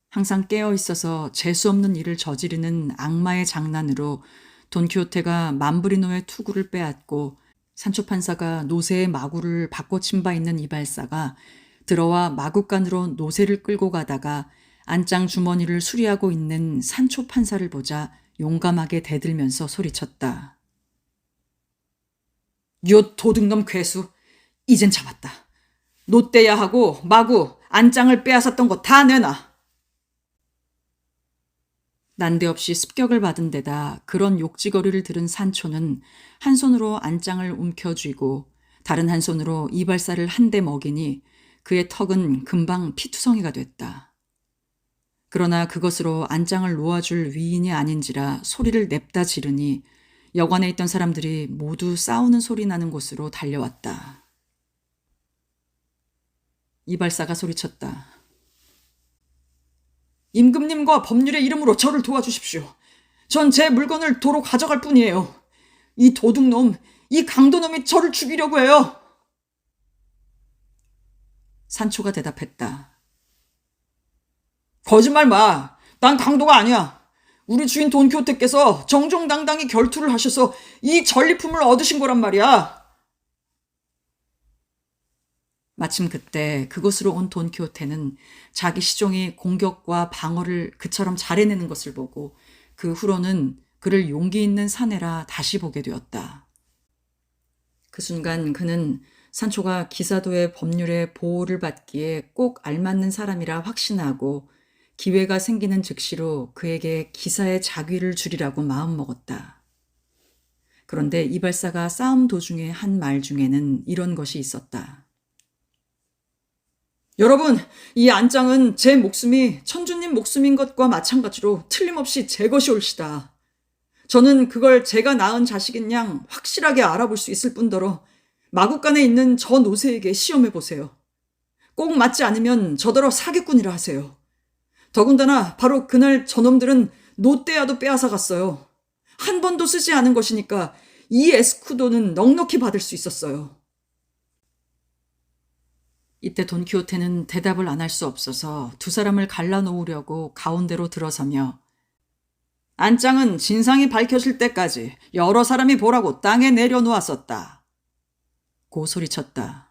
[SPEAKER 2] 항상 깨어 있어서 재수없는 일을 저지르는 악마의 장난으로 돈키호테가 맘브리노의 투구를 빼앗고 산초 판사가 노새의 마구를 바꿔친 바 있는 이발사가 들어와 마구간으로 노새를 끌고 가다가 안장 주머니를 수리하고 있는 산초 판사를 보자 용감하게 대들면서 소리쳤다. 요 도둑놈 괴수, 이젠 잡았다. 노떼야 하고 마구 안장을 빼앗았던 거 다 내놔. 난데없이 습격을 받은 데다 그런 욕지거리를 들은 산초는 한 손으로 안장을 움켜쥐고 다른 한 손으로 이발사를 한 대 먹이니 그의 턱은 금방 피투성이가 됐다. 그러나 그것으로 안장을 놓아줄 위인이 아닌지라 소리를 냅다 지르니 여관에 있던 사람들이 모두 싸우는 소리 나는 곳으로 달려왔다. 이발사가 소리쳤다. 임금님과 법률의 이름으로 저를 도와주십시오. 전 제 물건을 도로 가져갈 뿐이에요. 이 도둑놈, 이 강도놈이 저를 죽이려고 해요. 산초가 대답했다. 거짓말 마. 난 강도가 아니야. 우리 주인 돈키호테께서 정정당당히 결투를 하셔서 이 전리품을 얻으신 거란 말이야. 마침 그때 그곳으로 온 돈키호테는 자기 시종이 공격과 방어를 그처럼 잘해내는 것을 보고 그 후로는 그를 용기 있는 사내라 다시 보게 되었다. 그 순간 그는 산초가 기사도의 법률의 보호를 받기에 꼭 알맞는 사람이라 확신하고 기회가 생기는 즉시로 그에게 기사의 자귀를 주리라고 마음먹었다. 그런데 이발사가 싸움 도중에 한 말 중에는 이런 것이 있었다. 여러분, 이 안장은 제 목숨이 천주님 목숨인 것과 마찬가지로 틀림없이 제 것이 옳시다. 저는 그걸 제가 낳은 자식인 양 확실하게 알아볼 수 있을 뿐더러 마구간에 있는 저 노새에게 시험해 보세요. 꼭 맞지 않으면 저더러 사기꾼이라 하세요. 더군다나 바로 그날 저놈들은 노떼야도 빼앗아 갔어요. 한 번도 쓰지 않은 것이니까 이 에스쿠도는 넉넉히 받을 수 있었어요. 이때 돈키호테는 대답을 안 할 수 없어서 두 사람을 갈라놓으려고 가운데로 들어서며 안장은 진상이 밝혀질 때까지 여러 사람이 보라고 땅에 내려놓았었다. 고 소리쳤다.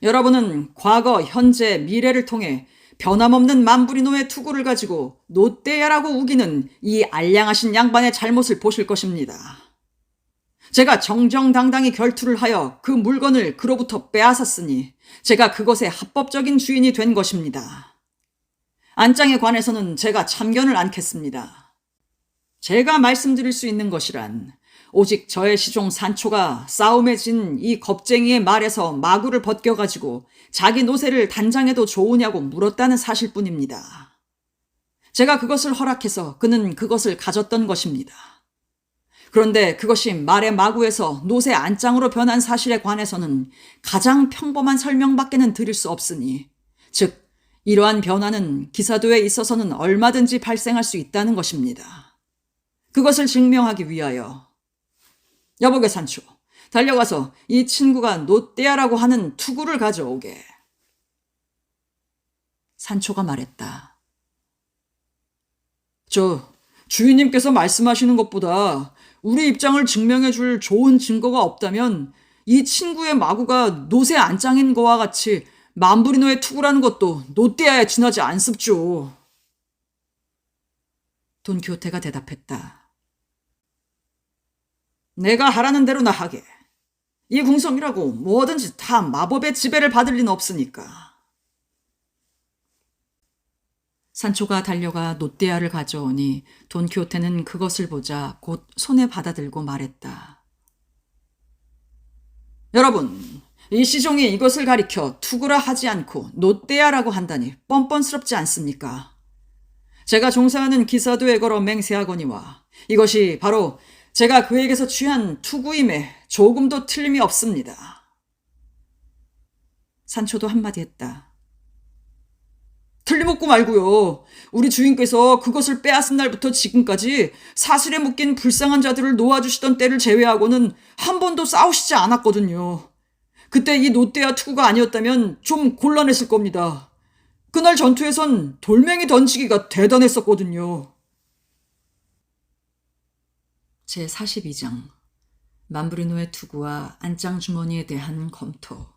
[SPEAKER 2] 여러분은 과거, 현재, 미래를 통해 변함없는 맘브리노의 투구를 가지고 노떼야라고 우기는 이 알량하신 양반의 잘못을 보실 것입니다. 제가 정정당당히 결투를 하여 그 물건을 그로부터 빼앗았으니 제가 그것의 합법적인 주인이 된 것입니다. 안장에 관해서는 제가 참견을 않겠습니다. 제가 말씀드릴 수 있는 것이란 오직 저의 시종 산초가 싸움에 진 이 겁쟁이의 말에서 마구를 벗겨가지고 자기 노새를 단장해도 좋으냐고 물었다는 사실뿐입니다. 제가 그것을 허락해서 그는 그것을 가졌던 것입니다. 그런데 그것이 말의 마구에서 노새 안장으로 변한 사실에 관해서는 가장 평범한 설명밖에는 드릴 수 없으니, 즉 이러한 변화는 기사도에 있어서는 얼마든지 발생할 수 있다는 것입니다. 그것을 증명하기 위하여 여보게 산초, 달려가서 이 친구가 노떼야라고 하는 투구를 가져오게. 산초가 말했다. 주인님께서 말씀하시는 것보다 우리 입장을 증명해 줄 좋은 증거가 없다면 이 친구의 마구가 노새 안장인 거와 같이 맘브리노의 투구라는 것도 노떼야에 지나지 않습죠. 돈키호테가 대답했다. 내가 하라는 대로나 하게. 이 궁성이라고 뭐든지 다 마법의 지배를 받을 리는 없으니까. 산초가 달려가 노떼아를 가져오니 돈키호테는 그것을 보자 곧 손에 받아들고 말했다. 여러분, 이 시종이 이것을 가리켜 투구라 하지 않고 노떼아라고 한다니 뻔뻔스럽지 않습니까? 제가 종사하는 기사도에 걸어 맹세하거니와 이것이 바로 제가 그에게서 취한 투구임에 조금도 틀림이 없습니다. 산초도 한마디 했다. 틀림없고 말고요. 우리 주인께서 그것을 빼앗은 날부터 지금까지 사슬에 묶인 불쌍한 자들을 놓아주시던 때를 제외하고는 한 번도 싸우시지 않았거든요. 그때 이 노떼아 투구가 아니었다면 좀 곤란했을 겁니다. 그날 전투에선 돌멩이 던지기가 대단했었거든요. 제42장 맘브리노의 투구와 안장 주머니에 대한 검토.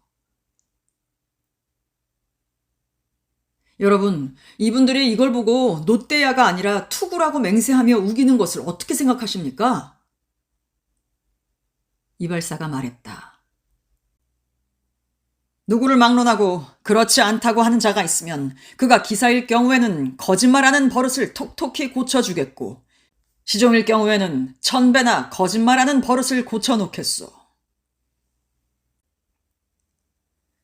[SPEAKER 2] 여러분, 이분들이 이걸 보고 노떼야가 아니라 투구라고 맹세하며 우기는 것을 어떻게 생각하십니까? 이발사가 말했다. 누구를 막론하고 그렇지 않다고 하는 자가 있으면 그가 기사일 경우에는 거짓말하는 버릇을 톡톡히 고쳐주겠고 시종일 경우에는 1000배나 거짓말하는 버릇을 고쳐놓겠소.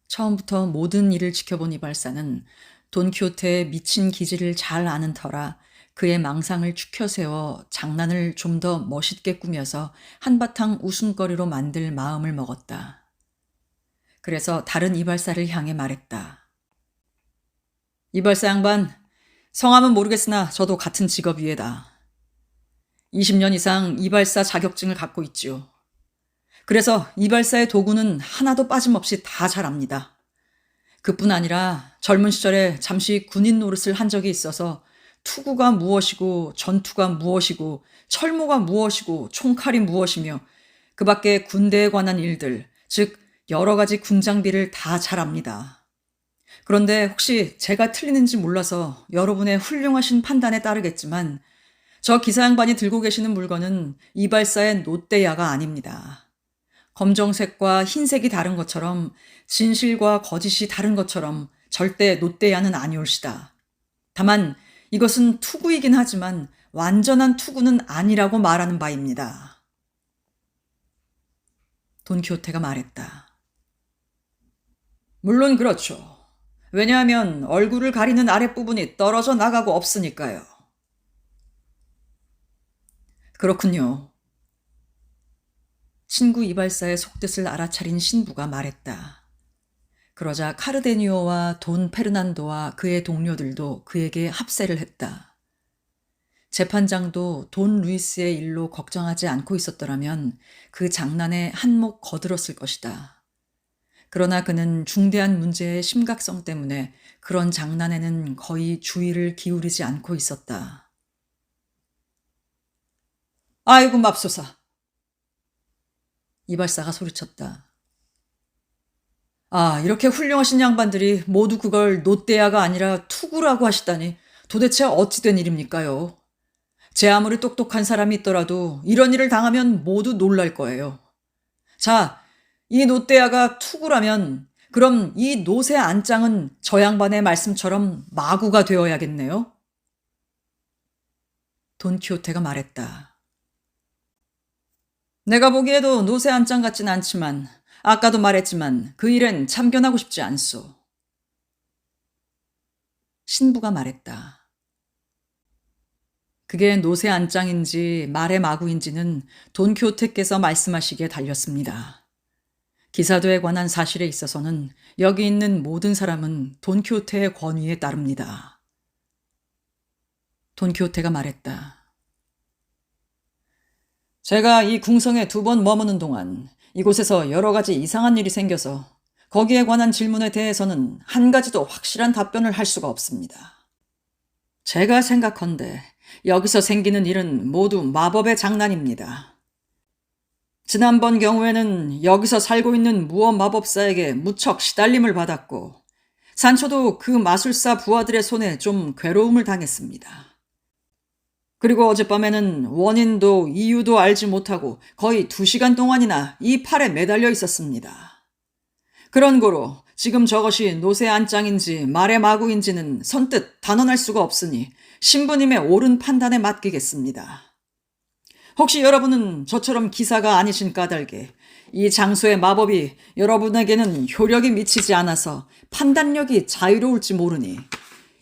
[SPEAKER 2] 처음부터 모든 일을 지켜본 이발사는 돈키호테의 미친 기질을 잘 아는 터라 그의 망상을 축혀세워 장난을 좀 더 멋있게 꾸며서 한바탕 웃음거리로 만들 마음을 먹었다. 그래서 다른 이발사를 향해 말했다. 이발사 양반, 성함은 모르겠으나 저도 같은 직업위에다. 20년 이상 이발사 자격증을 갖고 있지요. 그래서 이발사의 도구는 하나도 빠짐없이 다 잘 압니다. 그뿐 아니라 젊은 시절에 잠시 군인 노릇을 한 적이 있어서 투구가 무엇이고 전투가 무엇이고 철모가 무엇이고 총칼이 무엇이며 그 밖에 군대에 관한 일들, 즉 여러 가지 군장비를 다 잘 압니다. 그런데 혹시 제가 틀리는지 몰라서 여러분의 훌륭하신 판단에 따르겠지만 저 기사 양반이 들고 계시는 물건은 이발사의 노떼야가 아닙니다. 검정색과 흰색이 다른 것처럼 진실과 거짓이 다른 것처럼 절대 노떼야는 아니올시다. 다만 이것은 투구이긴 하지만 완전한 투구는 아니라고 말하는 바입니다. 돈키호테가 말했다. 물론 그렇죠. 왜냐하면 얼굴을 가리는 아랫부분이 떨어져 나가고 없으니까요. 그렇군요. 친구 이발사의 속뜻을 알아차린 신부가 말했다. 그러자 카르데니오와 돈 페르난도와 그의 동료들도 그에게 합세를 했다. 재판장도 돈 루이스의 일로 걱정하지 않고 있었더라면 그 장난에 한몫 거들었을 것이다. 그러나 그는 중대한 문제의 심각성 때문에 그런 장난에는 거의 주의를 기울이지 않고 있었다. 아이고 맙소사. 이발사가 소리쳤다. 아, 이렇게 훌륭하신 양반들이 모두 그걸 노떼야가 아니라 투구라고 하시다니 도대체 어찌 된 일입니까요? 제 아무리 똑똑한 사람이 있더라도 이런 일을 당하면 모두 놀랄 거예요. 자, 이 노떼야가 투구라면 그럼 이 노새 안장은 저 양반의 말씀처럼 마구가 되어야겠네요. 돈키호테가 말했다. 내가 보기에도 노새 안장 같진 않지만 아까도 말했지만 그 일엔 참견하고 싶지 않소. 신부가 말했다. 그게 노새 안장인지 말의 마구인지는 돈키호테께서 말씀하시기에 달렸습니다. 기사도에 관한 사실에 있어서는 여기 있는 모든 사람은 돈키호테의 권위에 따릅니다. 돈키호테가 말했다. 제가 이 궁성에 2번 머무는 동안 이곳에서 여러 가지 이상한 일이 생겨서 거기에 관한 질문에 대해서는 한 가지도 확실한 답변을 할 수가 없습니다. 제가 생각컨대 여기서 생기는 일은 모두 마법의 장난입니다. 지난번 경우에는 여기서 살고 있는 무어 마법사에게 무척 시달림을 받았고 산초도 그 마술사 부하들의 손에 좀 괴로움을 당했습니다. 그리고 어젯밤에는 원인도 이유도 알지 못하고 거의 2시간 동안이나 이 팔에 매달려 있었습니다. 그런 고로 지금 저것이 노새 안장인지 말의 마구인지는 선뜻 단언할 수가 없으니 신부님의 옳은 판단에 맡기겠습니다. 혹시 여러분은 저처럼 기사가 아니신 까닭에 이 장소의 마법이 여러분에게는 효력이 미치지 않아서 판단력이 자유로울지 모르니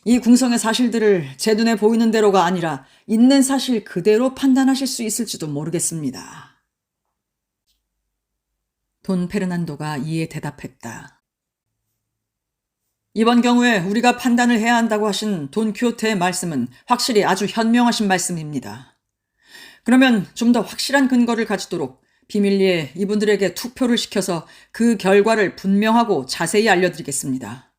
[SPEAKER 2] 이 궁성의 사실들을 제 눈에 보이는 대로가 아니라 있는 사실 그대로 판단하실 수 있을지도 모르겠습니다. 돈 페르난도가 이에 대답했다. 이번 경우에 우리가 판단을 해야 한다고 하신 돈 키호테의 말씀은 확실히 아주 현명하신 말씀입니다. 그러면 좀 더 확실한 근거를 가지도록 비밀리에 이분들에게 투표를 시켜서 그 결과를 분명하고 자세히 알려드리겠습니다.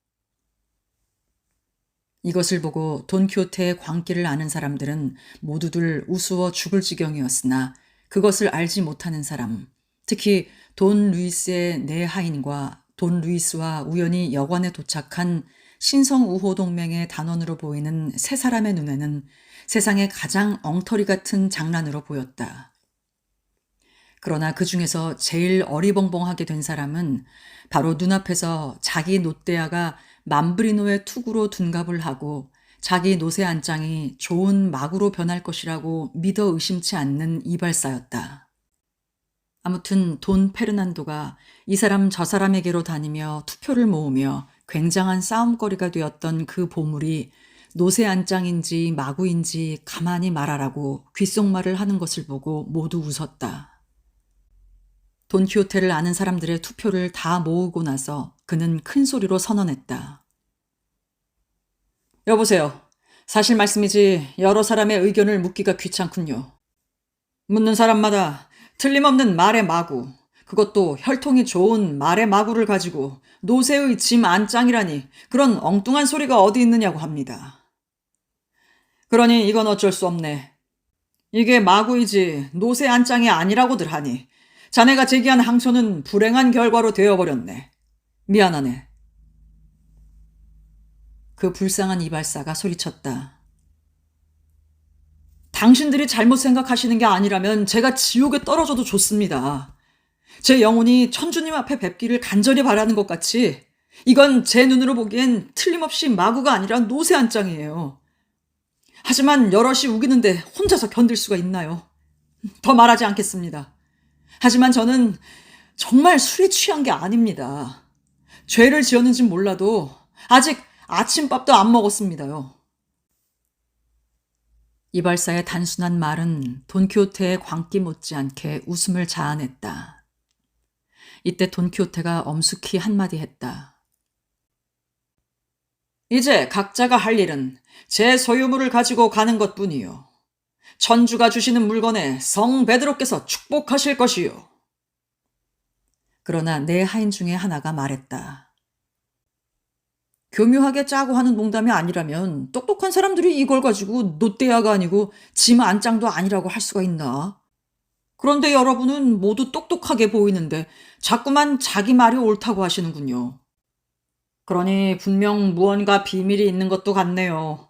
[SPEAKER 2] 이것을 보고 돈 키호테의 광기를 아는 사람들은 모두들 우스워 죽을 지경이었으나 그것을 알지 못하는 사람, 특히 돈 루이스의 네 하인과 돈 루이스와 우연히 여관에 도착한 신성우호 동맹의 단원으로 보이는 세 사람의 눈에는 세상의 가장 엉터리 같은 장난으로 보였다. 그러나 그 중에서 제일 어리벙벙하게 된 사람은 바로 눈앞에서 자기 노떼아가 맘브리노의 투구로 둔갑을 하고 자기 노새 안장이 좋은 마구로 변할 것이라고 믿어 의심치 않는 이발사였다. 아무튼 돈 페르난도가 이 사람 저 사람에게로 다니며 투표를 모으며 굉장한 싸움거리가 되었던 그 보물이 노새 안장인지 마구인지 가만히 말하라고 귓속말을 하는 것을 보고 모두 웃었다. 돈 키호테를 아는 사람들의 투표를 다 모으고 나서 그는 큰 소리로 선언했다. 여보세요. 사실 말씀이지 여러 사람의 의견을 묻기가 귀찮군요. 묻는 사람마다 틀림없는 말의 마구, 그것도 혈통이 좋은 말의 마구를 가지고 노새의 짐 안장이라니 그런 엉뚱한 소리가 어디 있느냐고 합니다. 그러니 이건 어쩔 수 없네. 이게 마구이지 노새 안장이 아니라고들 하니 자네가 제기한 항소는 불행한 결과로 되어버렸네. 미안하네. 그 불쌍한 이발사가 소리쳤다. 당신들이 잘못 생각하시는 게 아니라면 제가 지옥에 떨어져도 좋습니다. 제 영혼이 천주님 앞에 뵙기를 간절히 바라는 것 같이 이건 제 눈으로 보기엔 틀림없이 마구가 아니라 노새 안장이에요. 하지만 여럿이 우기는데 혼자서 견딜 수가 있나요? 더 말하지 않겠습니다. 하지만 저는 정말 술에 취한 게 아닙니다. 죄를 지었는진 몰라도 아직 아침밥도 안 먹었습니다요. 이발사의 단순한 말은 돈키호테의 광기 못지않게 웃음을 자아냈다. 이때 돈키호테가 엄숙히 한마디 했다. 이제 각자가 할 일은 제 소유물을 가지고 가는 것뿐이요. 천주가 주시는 물건에 성 베드로께서 축복하실 것이요. 그러나 네 하인 중에 하나가 말했다. 교묘하게 짜고 하는 농담이 아니라면 똑똑한 사람들이 이걸 가지고 노떼아가 아니고 짐 안장도 아니라고 할 수가 있나? 그런데 여러분은 모두 똑똑하게 보이는데 자꾸만 자기 말이 옳다고 하시는군요. 그러니 분명 무언가 비밀이 있는 것도 같네요.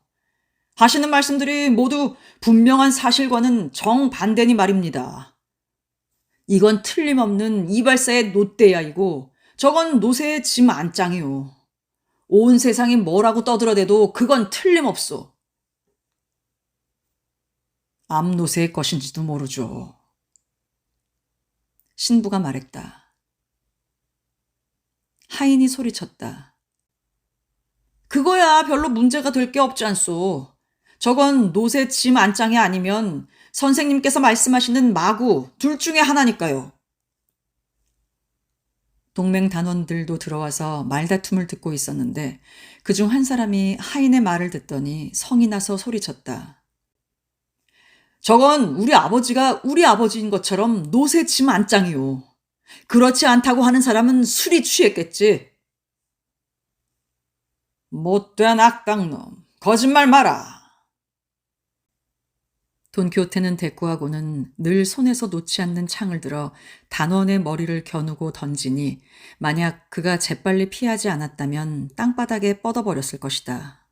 [SPEAKER 2] 하시는 말씀들이 모두 분명한 사실과는 정반대니 말입니다. 이건 틀림없는 이발사의 노떼아이고 저건 노새의 짐 안장이요. 온 세상이 뭐라고 떠들어대도 그건 틀림없소. 암노새의 것인지도 모르죠. 신부가 말했다. 하인이 소리쳤다. 그거야 별로 문제가 될 게 없지 않소. 저건 노새 짐 안장이 아니면 선생님께서 말씀하시는 마구 둘 중에 하나니까요. 동맹 단원들도 들어와서 말다툼을 듣고 있었는데 그중 한 사람이 하인의 말을 듣더니 성이 나서 소리쳤다. 저건 우리 아버지가 우리 아버지인 것처럼 노새 짐 안장이요. 그렇지 않다고 하는 사람은 술이 취했겠지. 못된 악당놈, 거짓말 마라. 돈키호테는 대꾸하고는 늘 손에서 놓지 않는 창을 들어 단원의 머리를 겨누고 던지니 만약 그가 재빨리 피하지 않았다면 땅바닥에 뻗어버렸을 것이다.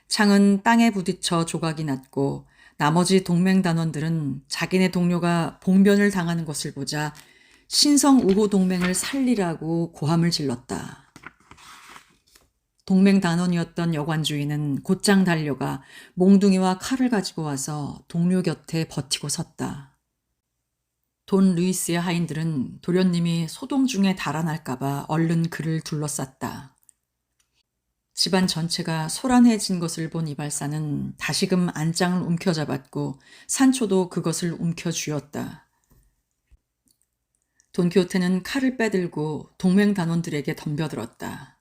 [SPEAKER 2] 창은 땅에 부딪혀 조각이 났고
[SPEAKER 1] 나머지 동맹단원들은 자기네 동료가 봉변을 당하는 것을 보자 신성우호 동맹을 살리라고 고함을 질렀다. 동맹단원이었던 여관주의는 곧장 달려가 몽둥이와 칼을 가지고 와서 동료 곁에 버티고 섰다. 돈 루이스의 하인들은 도련님이 소동 중에 달아날까봐 얼른 그를 둘러쌌다. 집안 전체가 소란해진 것을 본 이발사는 다시금 안장을 움켜잡았고 산초도 그것을 움켜쥐었다. 돈키호테는 칼을 빼들고 동맹단원들에게 덤벼들었다.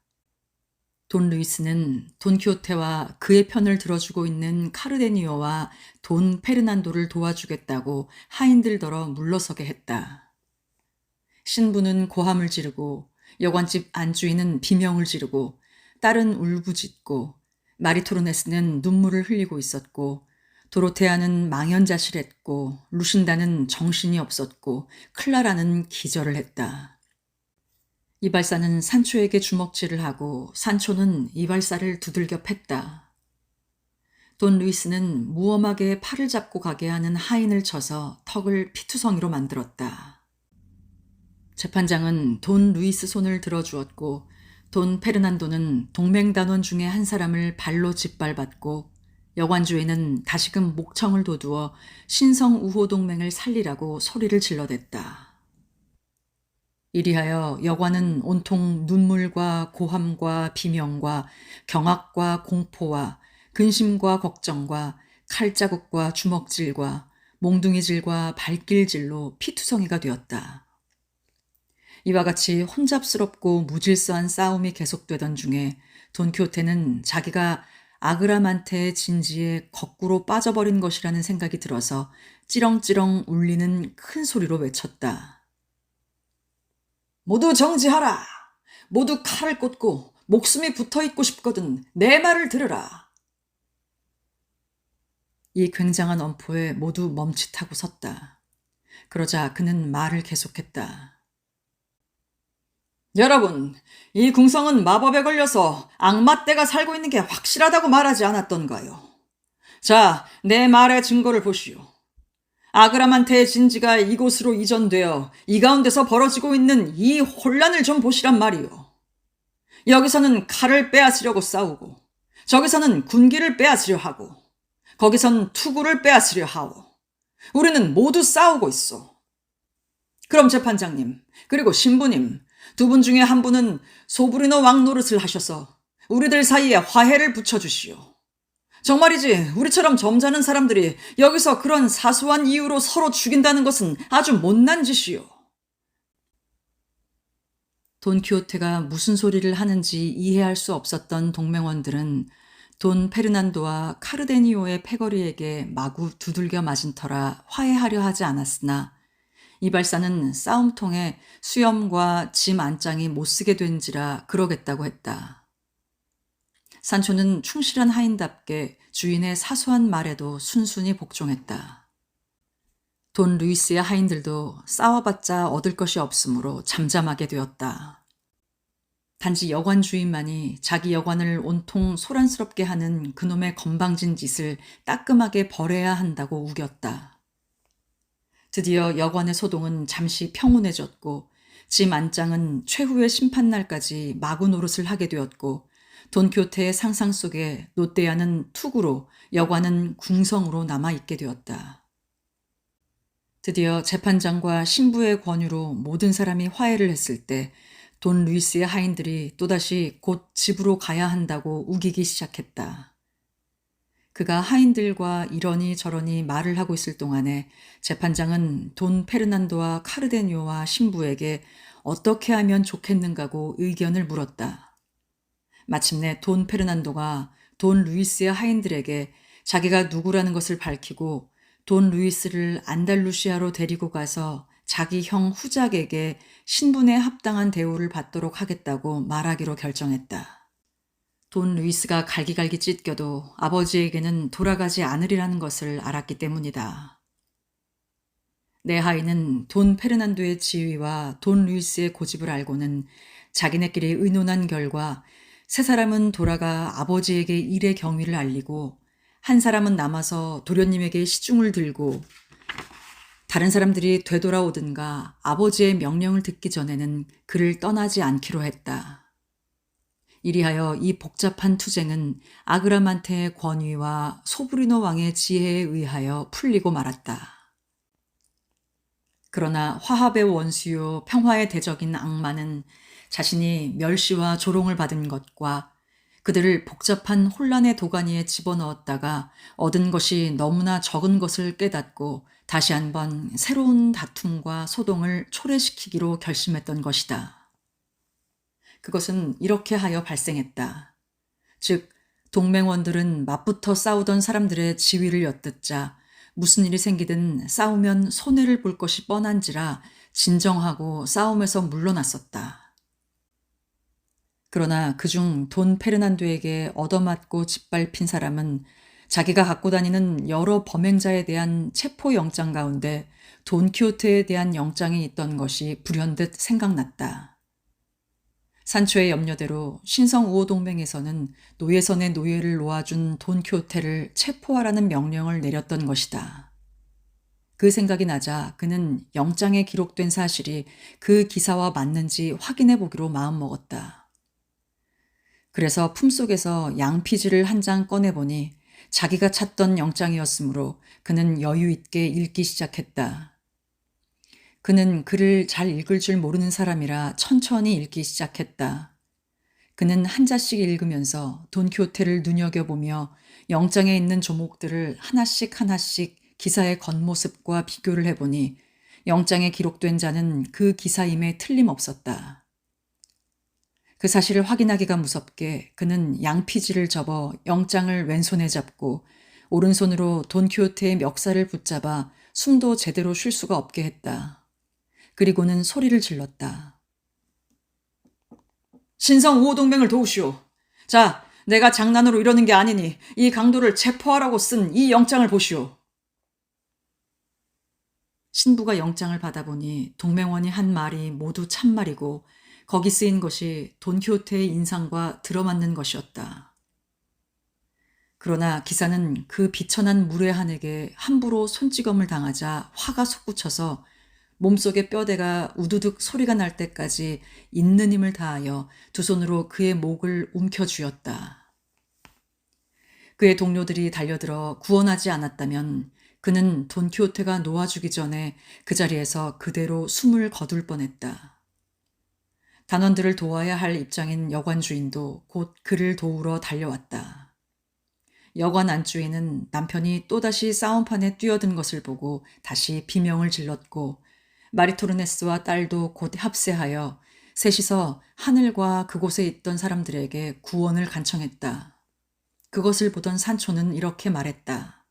[SPEAKER 1] 돈 루이스는 돈키호테와 그의 편을 들어주고 있는 카르데니오와 돈 페르난도를 도와주겠다고 하인들더러 물러서게 했다. 신부는 고함을 지르고 여관집 안주인은 비명을 지르고 딸은 울부짖고 마리토르네스는 눈물을 흘리고 있었고 도로테아는 망연자실했고 루신다는 정신이 없었고 클라라는 기절을 했다. 이발사는 산초에게 주먹질을 하고 산초는 이발사를 두들겨 팼다. 돈 루이스는 무엄하게 팔을 잡고 가게 하는 하인을 쳐서 턱을 피투성이로 만들었다. 재판장은 돈 루이스 손을 들어주었고 돈 페르난도는 동맹단원 중에 한 사람을 발로 짓밟았고 여관주에는 다시금 목청을 돋우어 신성우호 동맹을 살리라고 소리를 질러댔다. 이리하여 여관은 온통 눈물과 고함과 비명과 경악과 공포와 근심과 걱정과 칼자국과 주먹질과 몽둥이질과 발길질로 피투성이가 되었다. 이와 같이 혼잡스럽고 무질서한 싸움이 계속되던 중에 돈키호테는 자기가 아그라만테의 진지에 거꾸로 빠져버린 것이라는 생각이 들어서 찌렁찌렁 울리는 큰 소리로 외쳤다. 모두 정지하라! 모두 칼을 꽂고 목숨이 붙어있고 싶거든 내 말을 들으라! 이 굉장한 엄포에 모두 멈칫하고 섰다. 그러자 그는 말을 계속했다. 여러분, 이 궁성은 마법에 걸려서 악마떼가 살고 있는 게 확실하다고 말하지 않았던가요? 자, 내 말의 증거를 보시오. 아그라만테의 진지가 이곳으로 이전되어 이 가운데서 벌어지고 있는 이 혼란을 좀 보시란 말이오. 여기서는 칼을 빼앗으려고 싸우고 저기서는 군기를 빼앗으려 하고 거기선 투구를 빼앗으려 하오. 우리는 모두 싸우고 있어. 그럼 재판장님, 그리고 신부님, 두 분 중에 한 분은 소브리노 왕 노릇을 하셔서 우리들 사이에 화해를 붙여주시오. 정말이지 우리처럼 점잖은 사람들이 여기서 그런 사소한 이유로 서로 죽인다는 것은 아주 못난 짓이오. 돈키호테가 무슨 소리를 하는지 이해할 수 없었던 동맹원들은 돈 페르난도와 카르데니오의 패거리에게 마구 두들겨 맞은 터라 화해하려 하지 않았으나 이발사는 싸움통에 수염과 짐 안장이 못쓰게 된지라 그러겠다고 했다. 산초는 충실한 하인답게 주인의 사소한 말에도 순순히 복종했다. 돈 루이스의 하인들도 싸워봤자 얻을 것이 없으므로 잠잠하게 되었다. 단지 여관 주인만이 자기 여관을 온통 소란스럽게 하는 그놈의 건방진 짓을 따끔하게 벌해야 한다고 우겼다. 드디어 여관의 소동은 잠시 평온해졌고 짐 안장은 최후의 심판날까지 마구 노릇을 하게 되었고 돈키호테의 상상 속에 롯데야는 투구로 여관은 궁성으로 남아있게 되었다. 드디어 재판장과 신부의 권유로 모든 사람이 화해를 했을 때 돈 루이스의 하인들이 또다시 곧 집으로 가야 한다고 우기기 시작했다. 그가 하인들과 이러니 저러니 말을 하고 있을 동안에 재판장은 돈 페르난도와 카르데니오와 신부에게 어떻게 하면 좋겠는가고 의견을 물었다. 마침내 돈 페르난도가 돈 루이스의 하인들에게 자기가 누구라는 것을 밝히고 돈 루이스를 안달루시아로 데리고 가서 자기 형 후작에게 신분에 합당한 대우를 받도록 하겠다고 말하기로 결정했다. 돈 루이스가 갈기갈기 찢겨도 아버지에게는 돌아가지 않으리라는 것을 알았기 때문이다. 내 하인은 돈 페르난도의 지위와 돈 루이스의 고집을 알고는 자기네끼리 의논한 결과 세 사람은 돌아가 아버지에게 일의 경위를 알리고
[SPEAKER 2] 한 사람은 남아서 도련님에게 시중을 들고 다른 사람들이 되돌아오든가 아버지의 명령을 듣기 전에는 그를 떠나지 않기로 했다. 이리하여 이 복잡한 투쟁은 아그라만테의 권위와 소브리노 왕의 지혜에 의하여 풀리고 말았다. 그러나 화합의 원수요 평화의 대적인 악마는 자신이 멸시와 조롱을 받은 것과 그들을 복잡한 혼란의 도가니에 집어넣었다가 얻은 것이 너무나 적은 것을 깨닫고 다시 한번 새로운 다툼과 소동을 초래시키기로 결심했던 것이다. 그것은 이렇게 하여 발생했다. 즉, 동맹원들은 맞붙어 싸우던 사람들의 지위를 엿듣자 무슨 일이 생기든 싸우면 손해를 볼 것이 뻔한지라 진정하고 싸움에서 물러났었다. 그러나 그중 돈 페르난도에게 얻어맞고 짓밟힌 사람은 자기가 갖고 다니는 여러 범행자에 대한 체포 영장 가운데 돈키호테에 대한 영장이 있던 것이 불현듯 생각났다. 산초의 염려대로 신성우호동맹에서는 노예선의 노예를 놓아준 돈키호테를 체포하라는 명령을 내렸던 것이다. 그 생각이 나자 그는 영장에 기록된 사실이 그 기사와 맞는지 확인해 보기로 마음먹었다. 그래서 품속에서 양피지를 한 장 꺼내보니 자기가 찾던 영장이었으므로 그는 여유 있게 읽기 시작했다. 그는 글을 잘 읽을 줄 모르는 사람이라 천천히 읽기 시작했다. 그는 한 자씩 읽으면서 돈키호테를 눈여겨보며 영장에 있는 조목들을 하나씩 하나씩 기사의 겉모습과 비교를 해보니 영장에 기록된 자는 그 기사임에 틀림없었다. 그 사실을 확인하기가 무섭게 그는 양피지를 접어 영장을 왼손에 잡고 오른손으로 돈키호테의 멱살을 붙잡아 숨도 제대로 쉴 수가 없게 했다. 그리고는 소리를 질렀다. 신성 우호동맹을 도우시오. 자, 내가 장난으로 이러는 게 아니니 이 강도를 체포하라고 쓴 이 영장을 보시오. 신부가 영장을 받아보니 동맹원이 한 말이 모두 참말이고 거기 쓰인 것이 돈키호테의 인상과 들어맞는 것이었다. 그러나 기사는 그 비천한 무례한에게 함부로 손찌검을 당하자 화가 솟구쳐서 몸속의 뼈대가 우두둑 소리가 날 때까지 있는 힘을 다하여 두 손으로 그의 목을 움켜쥐었다. 그의 동료들이 달려들어 구원하지 않았다면 그는 돈키호테가 놓아주기 전에 그 자리에서 그대로 숨을 거둘 뻔했다. 단원들을 도와야 할 입장인 여관 주인도 곧 그를 도우러 달려왔다. 여관 안주인은 남편이 또다시 싸움판에 뛰어든 것을 보고 다시 비명을 질렀고 마리토르네스와 딸도 곧 합세하여 셋이서 하늘과 그곳에 있던 사람들에게 구원을 간청했다. 그것을 보던 산초는 이렇게 말했다.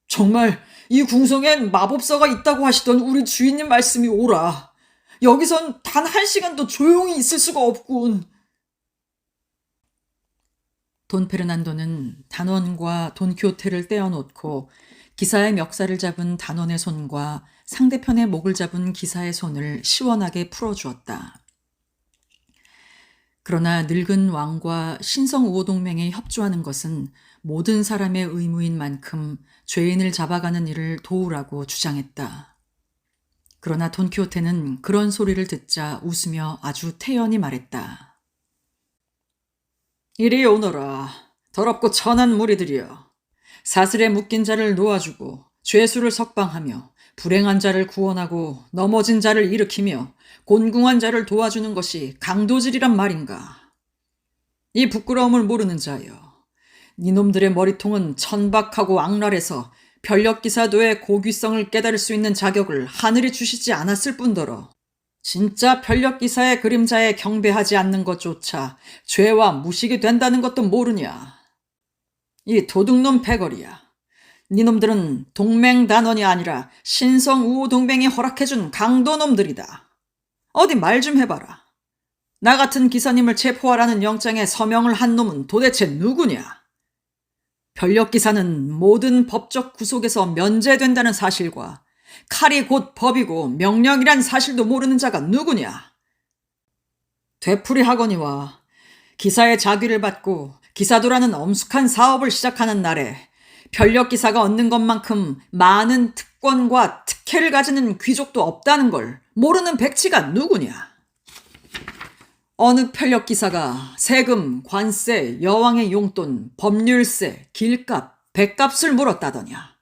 [SPEAKER 2] 정말 이 궁성엔 마법사가 있다고 하시던 우리 주인님 말씀이 옳아. 여기선 단 1시간도 조용히 있을 수가 없군. 돈 페르난도는 단원과 돈키호테를 떼어놓고 기사의 멱살을 잡은 단원의 손과 상대편의 목을 잡은 기사의 손을 시원하게 풀어주었다. 그러나 늙은 왕과 신성우호동맹에 협조하는 것은 모든 사람의 의무인 만큼 죄인을 잡아가는 일을 도우라고 주장했다. 그러나 돈키호테는 그런 소리를 듣자 웃으며 아주 태연히 말했다. 이리 오너라. 더럽고 천한 무리들이여. 사슬에 묶인 자를 놓아주고 죄수를 석방하며 불행한 자를 구원하고 넘어진 자를 일으키며 곤궁한 자를 도와주는 것이 강도질이란 말인가. 이 부끄러움을 모르는 자여. 니놈들의 머리통은 천박하고 악랄해서 편력기사도의 고귀성을 깨달을 수 있는 자격을 하늘이 주시지 않았을 뿐더러 진짜 편력기사의 그림자에 경배하지 않는 것조차 죄와 무식이 된다는 것도 모르냐. 이 도둑놈 패거리야. 니놈들은 동맹단원이 아니라 신성우호동맹이 허락해준 강도놈들이다. 어디 말 좀 해봐라. 나 같은 기사님을 체포하라는 영장에 서명을 한 놈은 도대체 누구냐? 편력기사는 모든 법적 구속에서 면제된다는 사실과 칼이 곧 법이고 명령이란 사실도 모르는 자가 누구냐? 되풀이하거니와 기사의 자귀를 받고 기사도라는 엄숙한 사업을 시작하는 날에 편력기사가 얻는 것만큼 많은 특권과 특혜를 가지는 귀족도 없다는 걸 모르는 백치가 누구냐? 어느 편력기사가 세금, 관세, 여왕의 용돈, 법률세, 길값, 백값을 물었다더냐?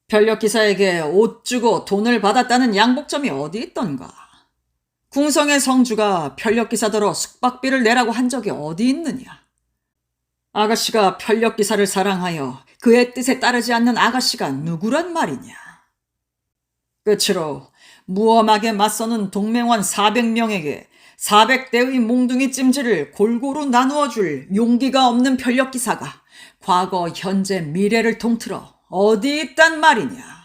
[SPEAKER 2] 편력기사에게 옷 주고 돈을 받았다는 양복점이 어디 있던가? 궁성의 성주가 편력기사더러 숙박비를 내라고 한 적이 어디 있느냐? 아가씨가 편력기사를 사랑하여 그의 뜻에 따르지 않는 아가씨가 누구란 말이냐? 끝으로 무엄하게 맞서는 동맹원 400명에게 400대의 몽둥이 찜질을 골고루 나누어 줄 용기가 없는 편력기사가 과거, 현재, 미래를 통틀어 어디 있단 말이냐?